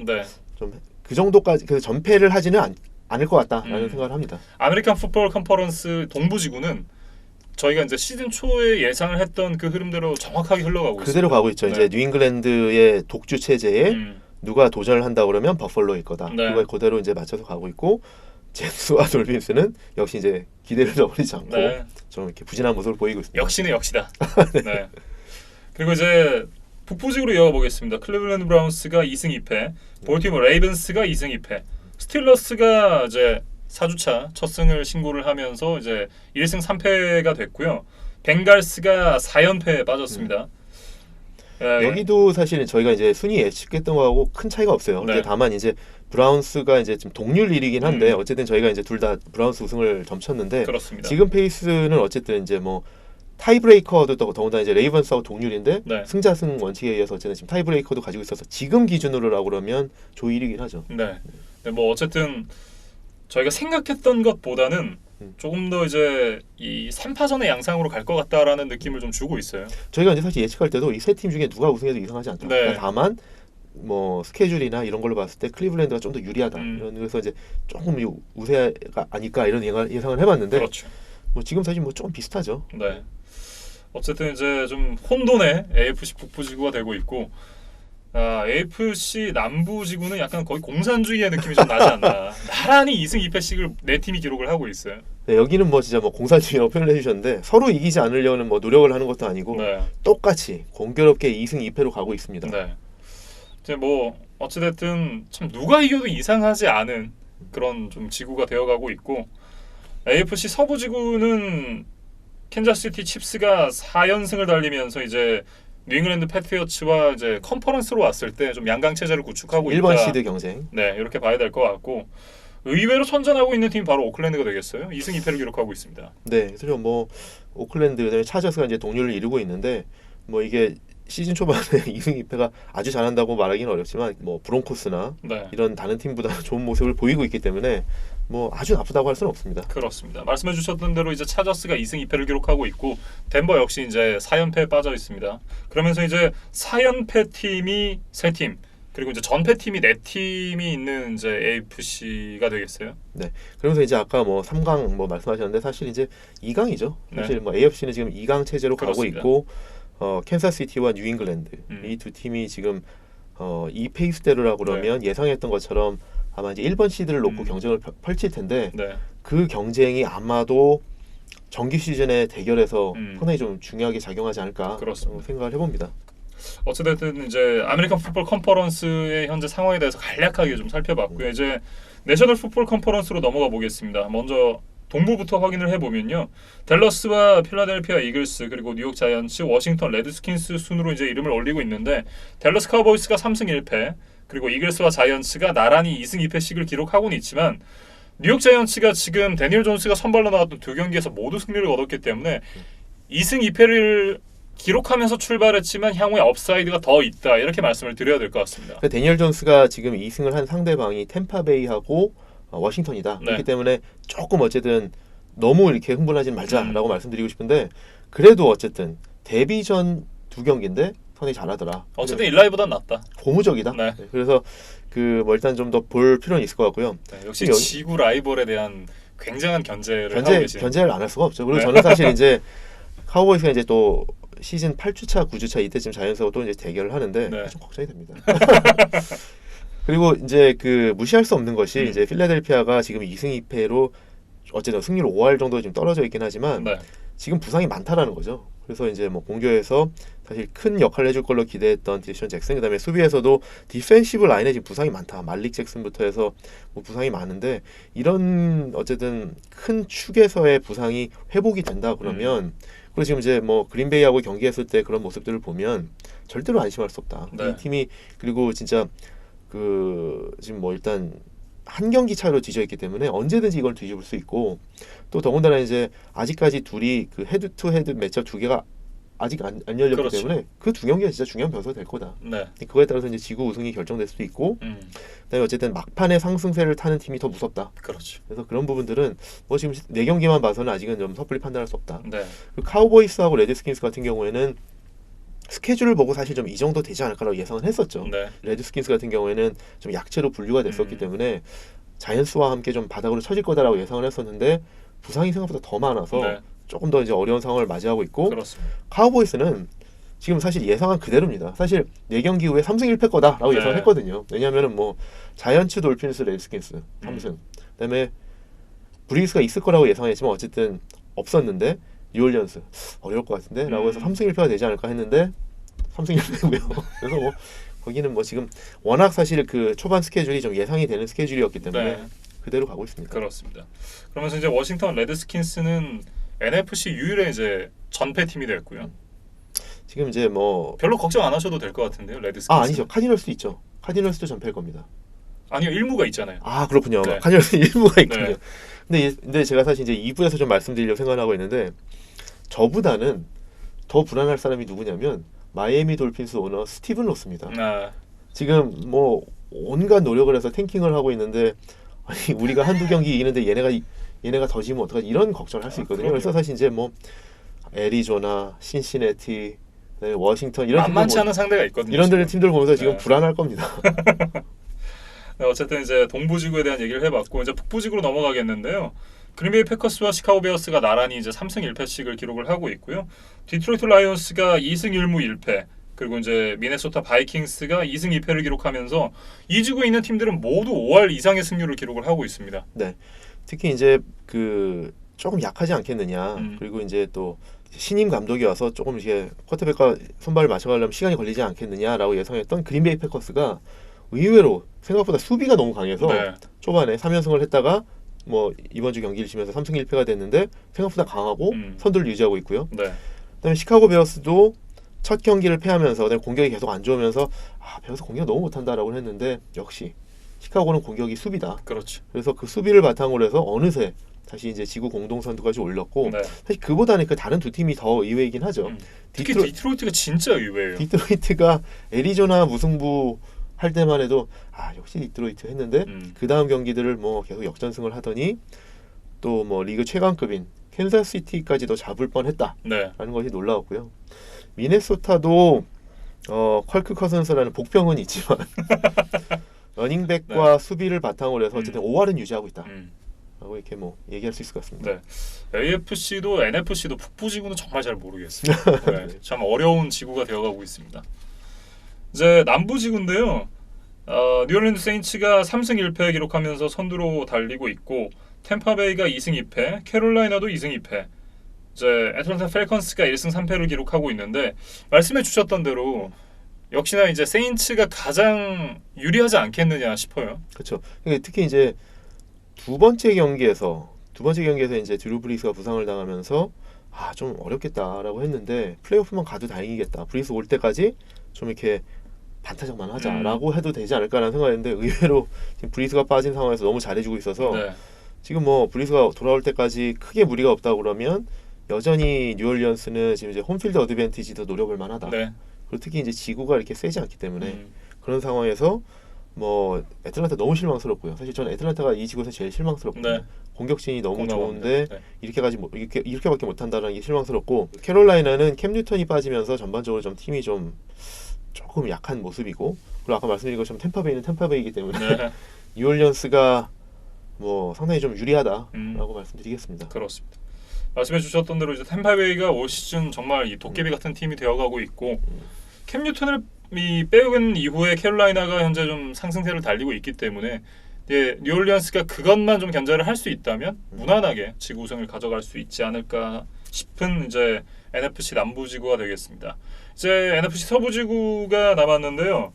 좀 그 정도까지 그래서 전패를 하지는 않을 것 같다라는 생각을 합니다. 아메리칸 풋볼 컨퍼런스 동부지구는 저희가 이제 시즌 초에 예상을 했던 그 흐름대로 정확하게 흘러가고 있습니다. 그대로 가고 있죠. 이제 뉴잉글랜드의 독주 체제에 누가 도전을 한다 그러면 버펄로일 거다. 그걸 그대로 이제 맞춰서 가고 있고 제츠와 돌핀스는 역시 이제 기대를 저버리지 않고 좀 이렇게 부진한 모습을 보이고 있습니다. 역시는 역시다. 네. 그리고 이제 북부지구로 이어가 보겠습니다. 클리블랜드 브라운스가 2승 2패, 볼티모어 레이븐스가 2승 2패, 스틸러스가 이제 4주차 첫 승을 신고를 하면서 이제 1승 3패가 됐고요. 벵갈스가 4연패에 빠졌습니다. 여기도 사실 저희가 이제 순위 예측했던 거하고 큰 차이가 없어요. 근데 다만 이제 브라운스가 이제 지금 동률 1위긴 한데 어쨌든 저희가 이제 둘 다 브라운스 우승을 점쳤는데 그렇습니다. 지금 페이스는 어쨌든 이제 뭐 타이브레이커도 더군다나 이제 레이번스하고 동률인데 승자승 원칙에 의해서 어쨌든 지금 타이브레이커도 가지고 있어서 지금 기준으로라고 그러면 조 1위긴 하죠. 네. 뭐 어쨌든 저희가 생각했던 것보다는 조금 더 이제 이 3파전의 양상으로 갈 것 같다라는 느낌을 좀 주고 있어요. 저희가 이제 사실 예측할 때도 이 세 팀 중에 누가 우승해도 이상하지 않다. 그러니까 다만 뭐 스케줄이나 이런 걸로 봤을 때 클리블랜드가 좀 더 유리하다. 그래서 이제 조금 우세가 아닐까 이런 예상을 해봤는데 그렇죠. 뭐 지금 사실 뭐 좀 비슷하죠. 네. 어쨌든 이제 좀 혼돈의 AFC 북부지구가 되고 있고 AFC 남부지구는 약간 거의 공산주의의 느낌이 좀 나지 않나. 나란히 2승 2패씩을 네 팀이 기록을 하고 있어요. 네, 여기는 뭐 진짜 뭐 공산주의라고 표현을 해주셨는데 서로 이기지 않으려는 뭐 노력을 하는 것도 아니고 똑같이 공교롭게 2승 2패로 가고 있습니다. 네. 이제 뭐 어찌됐든 참 누가 이겨도 이상하지 않은 그런 좀 지구가 되어가고 있고 AFC 서부지구는 캔자스시티 칩스가 4연승을 달리면서 이제 뉴잉글랜드 패트리어츠와 이제 컨퍼런스로 왔을 때 좀 양강 체제를 구축하고 1번 있다. 시드 경쟁. 네, 이렇게 봐야 될 것 같고 의외로 선전하고 있는 팀이 바로 오클랜드가 되겠어요. 2승 2패를 기록하고 있습니다. 네, 그래서 뭐 오클랜드 그다음에 차저스가 이제 동률을 이루고 있는데 뭐 이게 시즌 초반에 2승 2패가 아주 잘한다고 말하기는 어렵지만 뭐 브론코스나 네. 이런 다른 팀보다 좋은 모습을 보이고 있기 때문에 뭐 아주 나쁘다고 할 수는 없습니다. 그렇습니다. 말씀해 주셨던 대로 이제 차저스가 2승 2패를 기록하고 있고 덴버 역시 이제 4연패에 빠져 있습니다. 그러면서 이제 4연패 팀이 3팀 그리고 이제 전패 팀이 4팀이 있는 이제 AFC가 되겠어요. 네. 그러면서 이제 아까 뭐 3강 뭐 말씀하셨는데 사실 이제 2강이죠. 사실 네. 뭐 AFC는 지금 2강 체제로 그렇습니다. 가고 있고 캔사스시티와 뉴잉글랜드 이 두 팀이 지금 이 페이스대로라고 그러면 예상했던 것처럼 아마 이제 1번 시드를 놓고 경쟁을 펼칠 텐데 네. 그 경쟁이 아마도 정규 시즌의 대결에서 상당히 좀 중요하게 작용하지 않을까 생각을 해봅니다. 어찌됐든 이제 아메리칸 풋볼 컨퍼런스의 현재 상황에 대해서 간략하게 좀 살펴봤고요. 이제 내셔널 풋볼 컨퍼런스로 넘어가 보겠습니다. 먼저 동부부터 확인을 해보면요. 댈러스와 필라델피아 이글스 그리고 뉴욕 자이언츠, 워싱턴 레드스킨스 순으로 이제 이름을 올리고 있는데 댈러스 카우보이스가 3승 1패 그리고 이글스와 자이언츠가 나란히 2승 2패씩을 기록하고는 있지만 뉴욕 자이언츠가 지금 데니얼 존스가 선발로 나왔던 두 경기에서 모두 승리를 거뒀기 때문에 2승 2패를 기록하면서 출발했지만 향후에 업사이드가 더 있다 이렇게 말씀을 드려야 될 것 같습니다. 데니얼 존스가 지금 2승을 한 상대방이 템파베이하고 워싱턴이다. 네. 그렇기 때문에 조금 어쨌든 너무 이렇게 흥분하지 말자라고 말씀드리고 싶은데 그래도 어쨌든 데뷔전 두 경기인데 상당히 잘하더라. 어쨌든 일라이보단 낫다. 고무적이다. 네. 그래서 그 뭐 일단 좀 더 볼 필요는 있을 것 같고요. 네, 역시 지구 라이벌에 대한 굉장한 견제를 하고 계시네요. 견제를 안 할 수가 없죠. 그리고 저는 사실 이제 카우보이스가 이제 또 시즌 8주차, 9주차 이때쯤 자이언츠하고 또 이제 대결을 하는데 좀 걱정이 됩니다. 그리고 이제 그 무시할 수 없는 것이 이제 필라델피아가 지금 2승 2패로 어쨌든 승률 5할 정도 지금 떨어져 있긴 하지만 지금 부상이 많다라는 거죠. 그래서 이제 뭐 공격에서 사실 큰 역할을 해줄 걸로 기대했던 디션 잭슨 그다음에 수비에서도 디펜시브 라인에 지금 부상이 많다. 말릭 잭슨부터 해서 뭐 부상이 많은데 이런 어쨌든 큰 축에서의 부상이 회복이 된다 그러면 그리고 지금 이제 뭐 그린베이하고 경기했을 때 그런 모습들을 보면 절대로 안심할 수 없다. 이 팀이 그리고 진짜 그 지금 뭐 일단 한 경기 차이로 뒤져 있기 때문에 언제든지 이걸 뒤집을 수 있고 또 더군다나 이제 아직까지 둘이 그 헤드 투 헤드 매치업 두 개가 아직 안 열렸기 때문에 그 두 경기가 진짜 중요한 변수가 될 거다. 그거에 따라서 이제 지구 우승이 결정될 수도 있고 그다음에 어쨌든 막판에 상승세를 타는 팀이 더 무섭다. 그래서 그런 부분들은 뭐 지금 4경기만 봐서는 아직은 좀 섣불리 판단할 수 없다. 그 카우보이스하고 레드스킨스 같은 경우에는 스케줄을 보고 사실 좀 이 정도 되지 않을까라고 예상을 했었죠. 레드스킨스 같은 경우에는 좀 약체로 분류가 됐었기 때문에 자이언츠와 함께 좀 바닥으로 쳐질 거다라고 예상을 했었는데 부상이 생각보다 더 많아서 조금 더 이제 어려운 상황을 맞이하고 있고 카우보이스는 지금 사실 예상한 그대로입니다. 사실 4경기 후에 3승 1패 거다라고 예상을 했거든요. 왜냐하면은 뭐 자이언츠, 돌핀스, 레드스킨스 3승 그다음에 브리스가 있을 거라고 예상했지만 어쨌든 없었는데 뉴올리언스 어려울 것 같은데 라고 해서 3승 1패가 되지 않을까 했는데 3승 1패고요. 그래서 뭐 거기는 뭐 지금 워낙 사실 그 초반 스케줄이 좀 예상이 되는 스케줄이었기 때문에 그대로 가고 있습니다. 그렇습니다. 그러면서 이제 워싱턴 레드스킨스는 NFC 유일의 이제 전패 팀이 됐고요. 지금 이제 뭐 별로 걱정 안 하셔도 될 것 같은데요, 레드스킨스. 아니죠. 카디널스도 있죠. 카디널스도 전패일 겁니다. 아니요, 일무가 있잖아요. 그렇군요. 카디널스 일무가 있군요. 근데 제가 사실 이제 2부에서 좀 말씀드리려고 생각하고 있는데 저보다는 더 불안할 사람이 누구냐면 마이애미 돌핀스 오너 스티븐 로스입니다. 지금 뭐 온갖 노력을 해서 탱킹을 하고 있는데 아니 우리가 한두 경기 이기는데 얘네가 더 지면 어떡하지 이런 걱정을 할 수 있거든요. 그래서 사실 이제 뭐 애리조나, 신시내티, 워싱턴 이런 만만치 않은 상대가 있거든요. 이런 팀들 보면서 지금 불안할 겁니다. 어쨌든 이제 동부지구에 대한 얘기를 해봤고 이제 북부지구로 넘어가겠는데요. 그린베이 패커스와 시카고 베어스가 나란히 이제 3승 1패씩을 기록을 하고 있고요. 디트로이트 라이온스가 2승 1무 1패 그리고 이제 미네소타 바이킹스가 2승 2패를 기록하면서 이 지구에 있는 팀들은 모두 5할 이상의 승률을 기록을 하고 있습니다. 네. 특히 이제 그 조금 약하지 않겠느냐. 그리고 이제 또 신임 감독이 와서 조금 이제 쿼터백과 손발을 맞춰가려면 시간이 걸리지 않겠느냐라고 예상했던 그린베이 패커스가 의외로 생각보다 수비가 너무 강해서 초반에 3연승을 했다가 뭐 이번 주 경기를 치면서 3승 1패가 됐는데 생각보다 강하고 선두를 유지하고 있고요. 그다음에 시카고 베어스도 첫 경기를 패하면서 공격이 계속 안 좋으면서 베어스 공격 너무 못한다라고 했는데 역시 시카고는 공격이 수비다. 그렇죠. 그래서 그 수비를 바탕으로 해서 어느새 다시 이제 지구 공동 선두까지 올렸고 네. 사실 그보다는 그 다른 두 팀이 더 의외이긴 하죠. 특히 디트로이트가 진짜 의외예요. 디트로이트가 애리조나 무승부 할 때만 해도 역시 디트로이트 했는데 그 다음 경기들을 뭐 계속 역전승을 하더니 또 뭐 리그 최강급인 캔자스시티까지도 잡을 뻔했다라는 것이 놀라웠고요. 미네소타도 컬크 커슨스라는 복병은 있지만 러닝백과 수비를 바탕으로 해서 어쨌든 5할은 유지하고 있다. 라고 이렇게 뭐 얘기할 수 있을 것 같습니다. 네. AFC도 NFC도 북부지구는 정말 잘 모르겠어요. 네. 참 어려운 지구가 되어가고 있습니다. 이제 남부지구인데요. 뉴올리언스 세인츠가 3승 1패 기록하면서 선두로 달리고 있고 템파베이가 2승 2패, 캐롤라이나도 2승 2패, 이제 애틀랜타 펠컨스가 1승 3패를 기록하고 있는데 말씀해 주셨던 대로 역시나 이제 세인츠가 가장 유리하지 않겠느냐 싶어요. 그렇죠. 특히 이제 두 번째 경기에서 이제 드루 브리스가 부상을 당하면서 좀 어렵겠다라고 했는데 플레이오프만 가도 다행이겠다. 브리스 올 때까지 좀 이렇게 반타작만 하자라고 해도 되지 않을까라는 생각했는데 의외로 지금 브리스가 빠진 상황에서 너무 잘해주고 있어서 지금 뭐 브리스가 돌아올 때까지 크게 무리가 없다 그러면 여전히 뉴올리언스는 지금 이제 홈필드 어드밴티지도 노려볼 만하다. 그리고 특히 이제 지구가 이렇게 세지 않기 때문에 그런 상황에서 뭐 애틀랜타 너무 실망스럽고요. 사실 저는 애틀랜타가 이 지구에서 제일 실망스럽거든요. 공격진이 너무 좋은데 이렇게밖에 못한다는 게 실망스럽고 캐롤라이나는 캠 뉴턴이 빠지면서 전반적으로 좀 팀이 조금 약한 모습이고 그리고 아까 말씀드린 것처럼 템파베이는 템파베이이기 때문에 뉴올리언스가 뭐 상당히 좀 유리하다라고 말씀드리겠습니다. 그렇습니다. 말씀해 주셨던 대로 이제 템파베이가 올 시즌 정말 이 도깨비 같은 팀이 되어가고 있고 캠 뉴턴을 빼온 이후에 캐롤라이나가 현재 좀 상승세를 달리고 있기 때문에 뉴올리언스가 그것만 좀 견제를 할 수 있다면 무난하게 지구 우승을 가져갈 수 있지 않을까 싶은 이제 NFC 남부지구가 되겠습니다. 이제 NFC 서부지구가 남았는데요.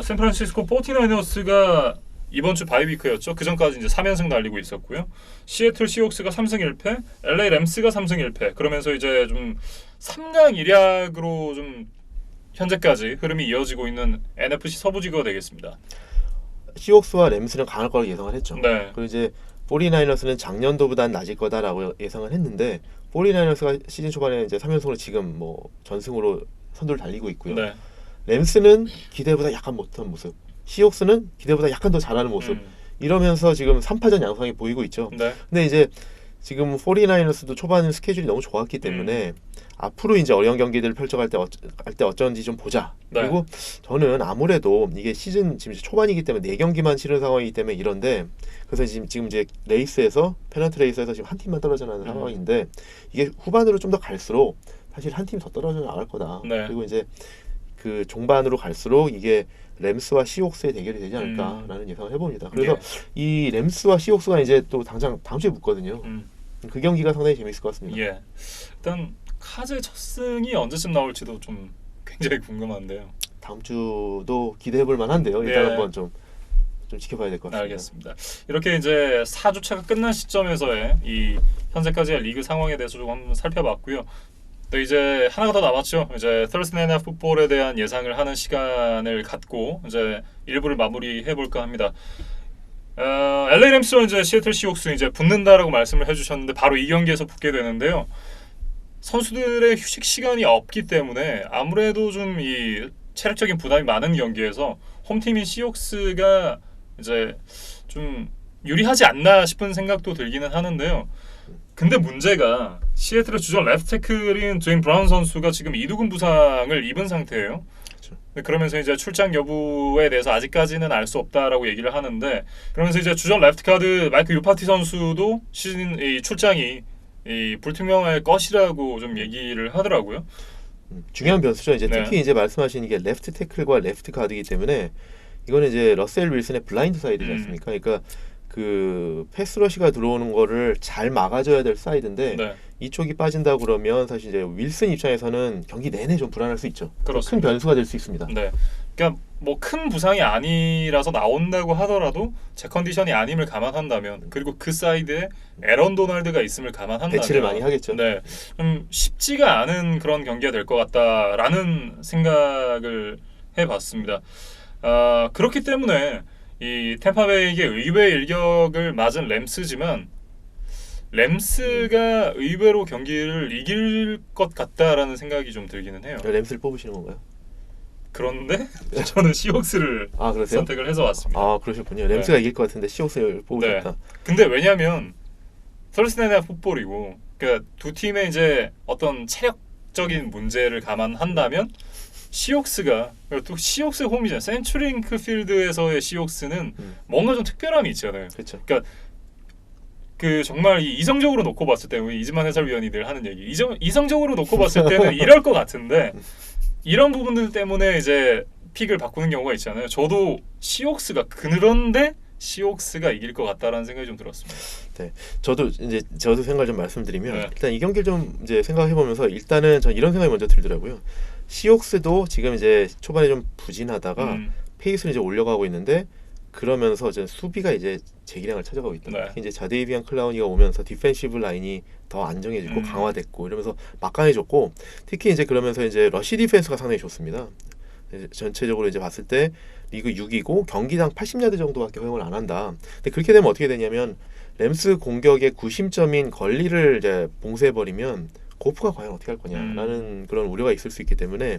샌프란시스코 49어스가 이번 주 바이위크였죠. 그 전까지 이제 3연승 달리고 있었고요. 시애틀 시옥스가 3승 1패, LA 램스가 3승 1패. 그러면서 이제 좀 3강 1약으로 좀 현재까지 흐름이 이어지고 있는 NFC 서부지구가 되겠습니다. 시옥스와 램스는 강할 거라고 예상을 했죠. 네. 그리고 이제 49ers는 작년도보단 낮을 거다라고 예상을 했는데 49ers가 시즌 초반에 이제 3연승으로 지금 뭐 전승으로 선두를 달리고 있고요. 네. 램스는 기대보다 약간 못한 모습, 시옥스는 기대보다 약간 더 잘하는 모습 이러면서 지금 3파전 양상이 보이고 있죠. 근데 이제 지금 49ers도 초반 스케줄이 너무 좋았기 때문에 앞으로 이제 어려운 경기들을 펼쳐갈 때 어쩐지 좀 보자. 그리고 저는 아무래도 이게 시즌 지금 초반이기 때문에 4경기만 치른 상황이기 때문에 이런데 그래서 지금 이제 레이스에서 페넌트 레이스에서 지금 한 팀만 떨어져 나가는 상황인데 이게 후반으로 좀 더 갈수록 사실 한 팀 더 떨어져 나갈 거다. 그리고 이제 그 종반으로 갈수록 이게 램스와 시옥스의 대결이 되지 않을까라는 예상을 해봅니다. 그래서 이 램스와 시옥스가 이제 또 당장 다음 주에 붙거든요. 그 경기가 상당히 재밌을 것 같습니다. 일단 카즈의 첫 승이 언제쯤 나올지도 좀 굉장히 궁금한데요. 다음 주도 기대해볼 만한데요. 일단 한번 좀 지켜봐야 될 것 같습니다. 알겠습니다. 이렇게 이제 4주차가 끝난 시점에서의 이 현재까지의 리그 상황에 대해서 좀 한번 살펴봤고요. 또 이제 하나가 더 남았죠. 이제 Thursday Night Football에 대한 예상을 하는 시간을 갖고 이제 1부를 마무리해 볼까 합니다. LA 램스와 이제 시애틀 시옥스 이제 붙는다라고 말씀을 해주셨는데 바로 이 경기에서 붙게 되는데요. 선수들의 휴식 시간이 없기 때문에 아무래도 좀 이 체력적인 부담이 많은 경기에서 홈팀인 시옥스가 이제 좀 유리하지 않나 싶은 생각도 들기는 하는데요. 근데 문제가 시애틀의 주전 레프트 태클인 드웨인 브라운 선수가 지금 2두근 부상을 입은 상태예요. 그러면서 이제 출장 여부에 대해서 아직까지는 알 수 없다라고 얘기를 하는데 그러면서 이제 주전 레프트 가드 마이크 유파티 선수도 시즌 이 출장이 불투명할 것이라고 좀 얘기를 하더라고요. 중요한 변수죠. 이제 특히 이제 말씀하신 이게 레프트 태클과 레프트 가드이기 때문에 이거는 이제 러셀 윌슨의 블라인드 사이드지 않습니까? 그러니까 그 패스러시가 들어오는 거를 잘 막아줘야 될 사이드인데 이쪽이 빠진다 그러면 사실 이제 윌슨 입장에서는 경기 내내 좀 불안할 수 있죠. 큰 변수가 될 수 있습니다. 그러니까 뭐 큰 부상이 아니라서 나온다고 하더라도 제 컨디션이 아님을 감안한다면 그리고 그 사이드에 에런 도널드가 있음을 감안한다면 배치를 많이 하겠죠. 네, 좀 쉽지가 않은 그런 경기가 될 것 같다라는 생각을 해봤습니다. 그렇기 때문에 이 템파베이에게 의외의 일격을 맞은 램스지만 램스가 의외로 경기를 이길 것 같다라는 생각이 좀 들기는 해요. 램스를 뽑으시는 건가요? 그런데 저는 시옥스를 선택을 해서 왔습니다. 그러셨군요. 램스가 이길 것 같은데 시옥스를 뽑으셨다. 네. 근데 왜냐하면 Thursday Night Football이고 그러니까 두 팀의 이제 어떤 체력적인 문제를 감안한다면 시옥스가 또 시옥스 홈이잖아요. 센츄링크 필드에서의 시옥스는 뭔가 좀 특별함이 있잖아요. 그렇죠. 그러니까 그 정말 이성적으로 놓고 봤을 때 우리 이지만 해설위원이 늘 하는 얘기 이성적으로 놓고 봤을 때는 이럴 것 같은데 이런 부분들 때문에 이제 픽을 바꾸는 경우가 있잖아요. 저도 그런데 시옥스가 이길 것 같다라는 생각이 좀 들었습니다. 네, 저도 생각을 좀 말씀드리면 일단 이 경기를 좀 이제 생각해 보면서 일단은 전 이런 생각이 먼저 들더라고요. 시옥스도 지금 이제 초반에 좀 부진하다가 페이스를 이제 올려가고 있는데 그러면서 이제 수비가 이제 재기량을 찾아가고 있다. 특히 이제 자데이비안 클라우니가 오면서 디펜시브 라인이 더 안정해지고 강화됐고 이러면서 막강해졌고 특히 이제 그러면서 이제 러시 디펜스가 상당히 좋습니다. 전체적으로 이제 봤을 때 리그 6위고 경기당 80야드 정도밖에 허용을 안 한다. 근데 그렇게 되면 어떻게 되냐면 램스 공격의 구심점인 걸리를 이제 봉쇄해버리면 고프가 과연 어떻게 할 거냐라는 그런 우려가 있을 수 있기 때문에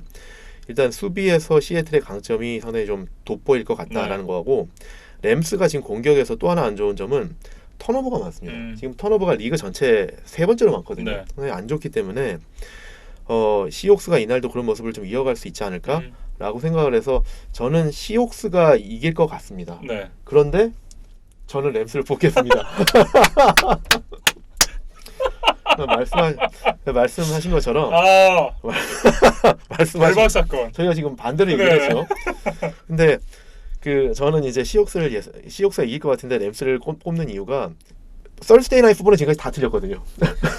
일단 수비에서 시애틀의 강점이 상당히 좀 돋보일 것 같다라는 거하고 램스가 지금 공격에서 또 하나 안 좋은 점은 턴오버가 많습니다. 지금 턴오버가 리그 전체 3번째로 많거든요. 상당히 안 좋기 때문에 시옥스가 이날도 그런 모습을 좀 이어갈 수 있지 않을까라고 생각을 해서 저는 시옥스가 이길 것 같습니다. 그런데 저는 램스를 뽑겠습니다. 말씀하신 것처럼 대박 사건. 저희가 지금 반대로 얘기했죠. 근데 저는 이제 시옥스가 이길 것 같은데 램스를 꼽는 이유가 Thursday Night Football은 지금까지 다 틀렸거든요.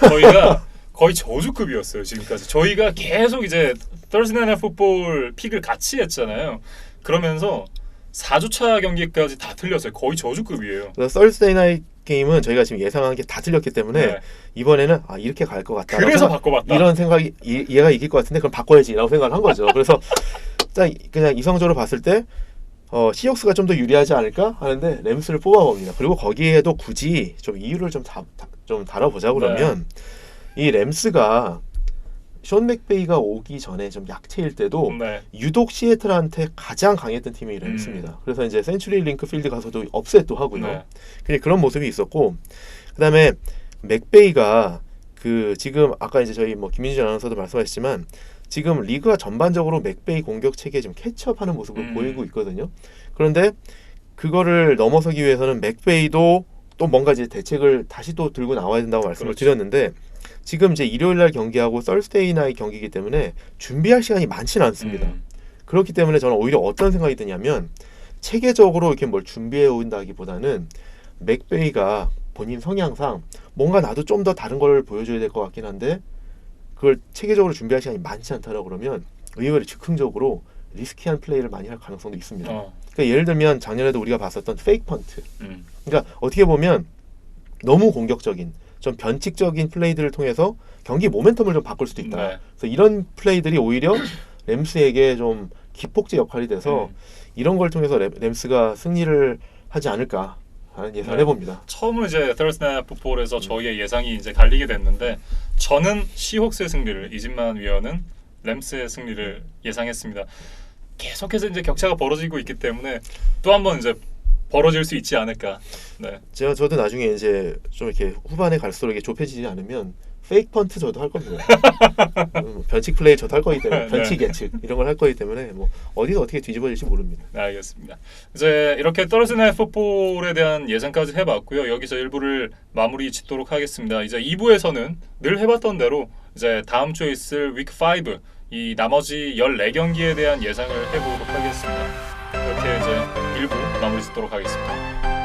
저희가 거의 저주급이었어요 지금까지. 저희가 계속 이제 Thursday Night Football 픽을 같이 했잖아요. 그러면서 4주차 경기까지 다 틀렸어요. 거의 저주급이에요. Thursday Night 게임은 저희가 지금 예상한 게 다 틀렸기 때문에 이번에는 이렇게 갈 것 같다. 그래서 바꿔봤다. 이런 생각이 얘가 이길 것 같은데 그럼 바꿔야지라고 생각을 한 거죠. 그래서 그냥 이성적으로 봤을 때 시옥스가 좀 더 유리하지 않을까 하는데 램스를 뽑아봅니다. 그리고 거기에도 굳이 좀 이유를 좀 다뤄보자 그러면 이 램스가 션 맥베이가 오기 전에 좀 약체일 때도 유독 시애틀한테 가장 강했던 팀이 램스입니다. 그래서 이제 센츄리 링크 필드 가서도 업셋도 하고요. 그런 모습이 있었고 그다음에 맥베이가 지금 아까 이제 저희 김민준 아나운서도 말씀하셨지만 지금 리그가 전반적으로 맥베이 공격 체계에 좀 캐치업하는 모습을 보이고 있거든요. 그런데 그거를 넘어서기 위해서는 맥베이도 또 뭔가 이제 대책을 다시 또 들고 나와야 된다고 말씀을 드렸는데 지금 이제 일요일 날 경기하고 Thursday 나잇 경기이기 때문에 준비할 시간이 많지는 않습니다. 그렇기 때문에 저는 오히려 어떤 생각이 드냐면 체계적으로 이렇게 뭘 준비해 온다기보다는 맥베이가 본인 성향상 뭔가 나도 좀 더 다른 걸 보여줘야 될 것 같긴 한데 그걸 체계적으로 준비할 시간이 많지 않다라고 그러면 의외로 즉흥적으로 리스키한 플레이를 많이 할 가능성도 있습니다. 그러니까 예를 들면 작년에도 우리가 봤었던 페이크 펀트. 그러니까 어떻게 보면 너무 공격적인 좀 변칙적인 플레이들을 통해서 경기 모멘텀을 좀 바꿀 수도 있다. 그래서 이런 플레이들이 오히려 램스에게 좀 기폭제 역할이 돼서 이런 걸 통해서 램스가 승리를 하지 않을까 하는 예상을 해봅니다. 처음으로 이제 Thursday Night Football에서 저희의 예상이 이제 갈리게 됐는데 저는 시혹스의 승리를, 이진만 위원은 램스의 승리를 예상했습니다. 계속해서 이제 격차가 벌어지고 있기 때문에 또 한번 이제 벌어질 수 있지 않을까. 저도 나중에 이제 좀 이렇게 후반에 갈수록 이게 좁혀지지 않으면 페이크 펀트 저도 할 겁니다. 변칙 플레이 저도 할 거기 때문에 변칙 예측 이런 걸 할 거기 때문에 어디서 어떻게 뒤집어질지 모릅니다. 알겠습니다. 이제 이렇게 Thursday Night Football에 대한 예상까지 해봤고요. 여기서 1부를 마무리 짓도록 하겠습니다. 이제 2부에서는 늘 해봤던 대로 이제 다음 주에 있을 Week 5 이 나머지 14경기에 대한 예상을 해보도록 하겠습니다. 이렇게 이제 1부 마무리 짓도록 하겠습니다.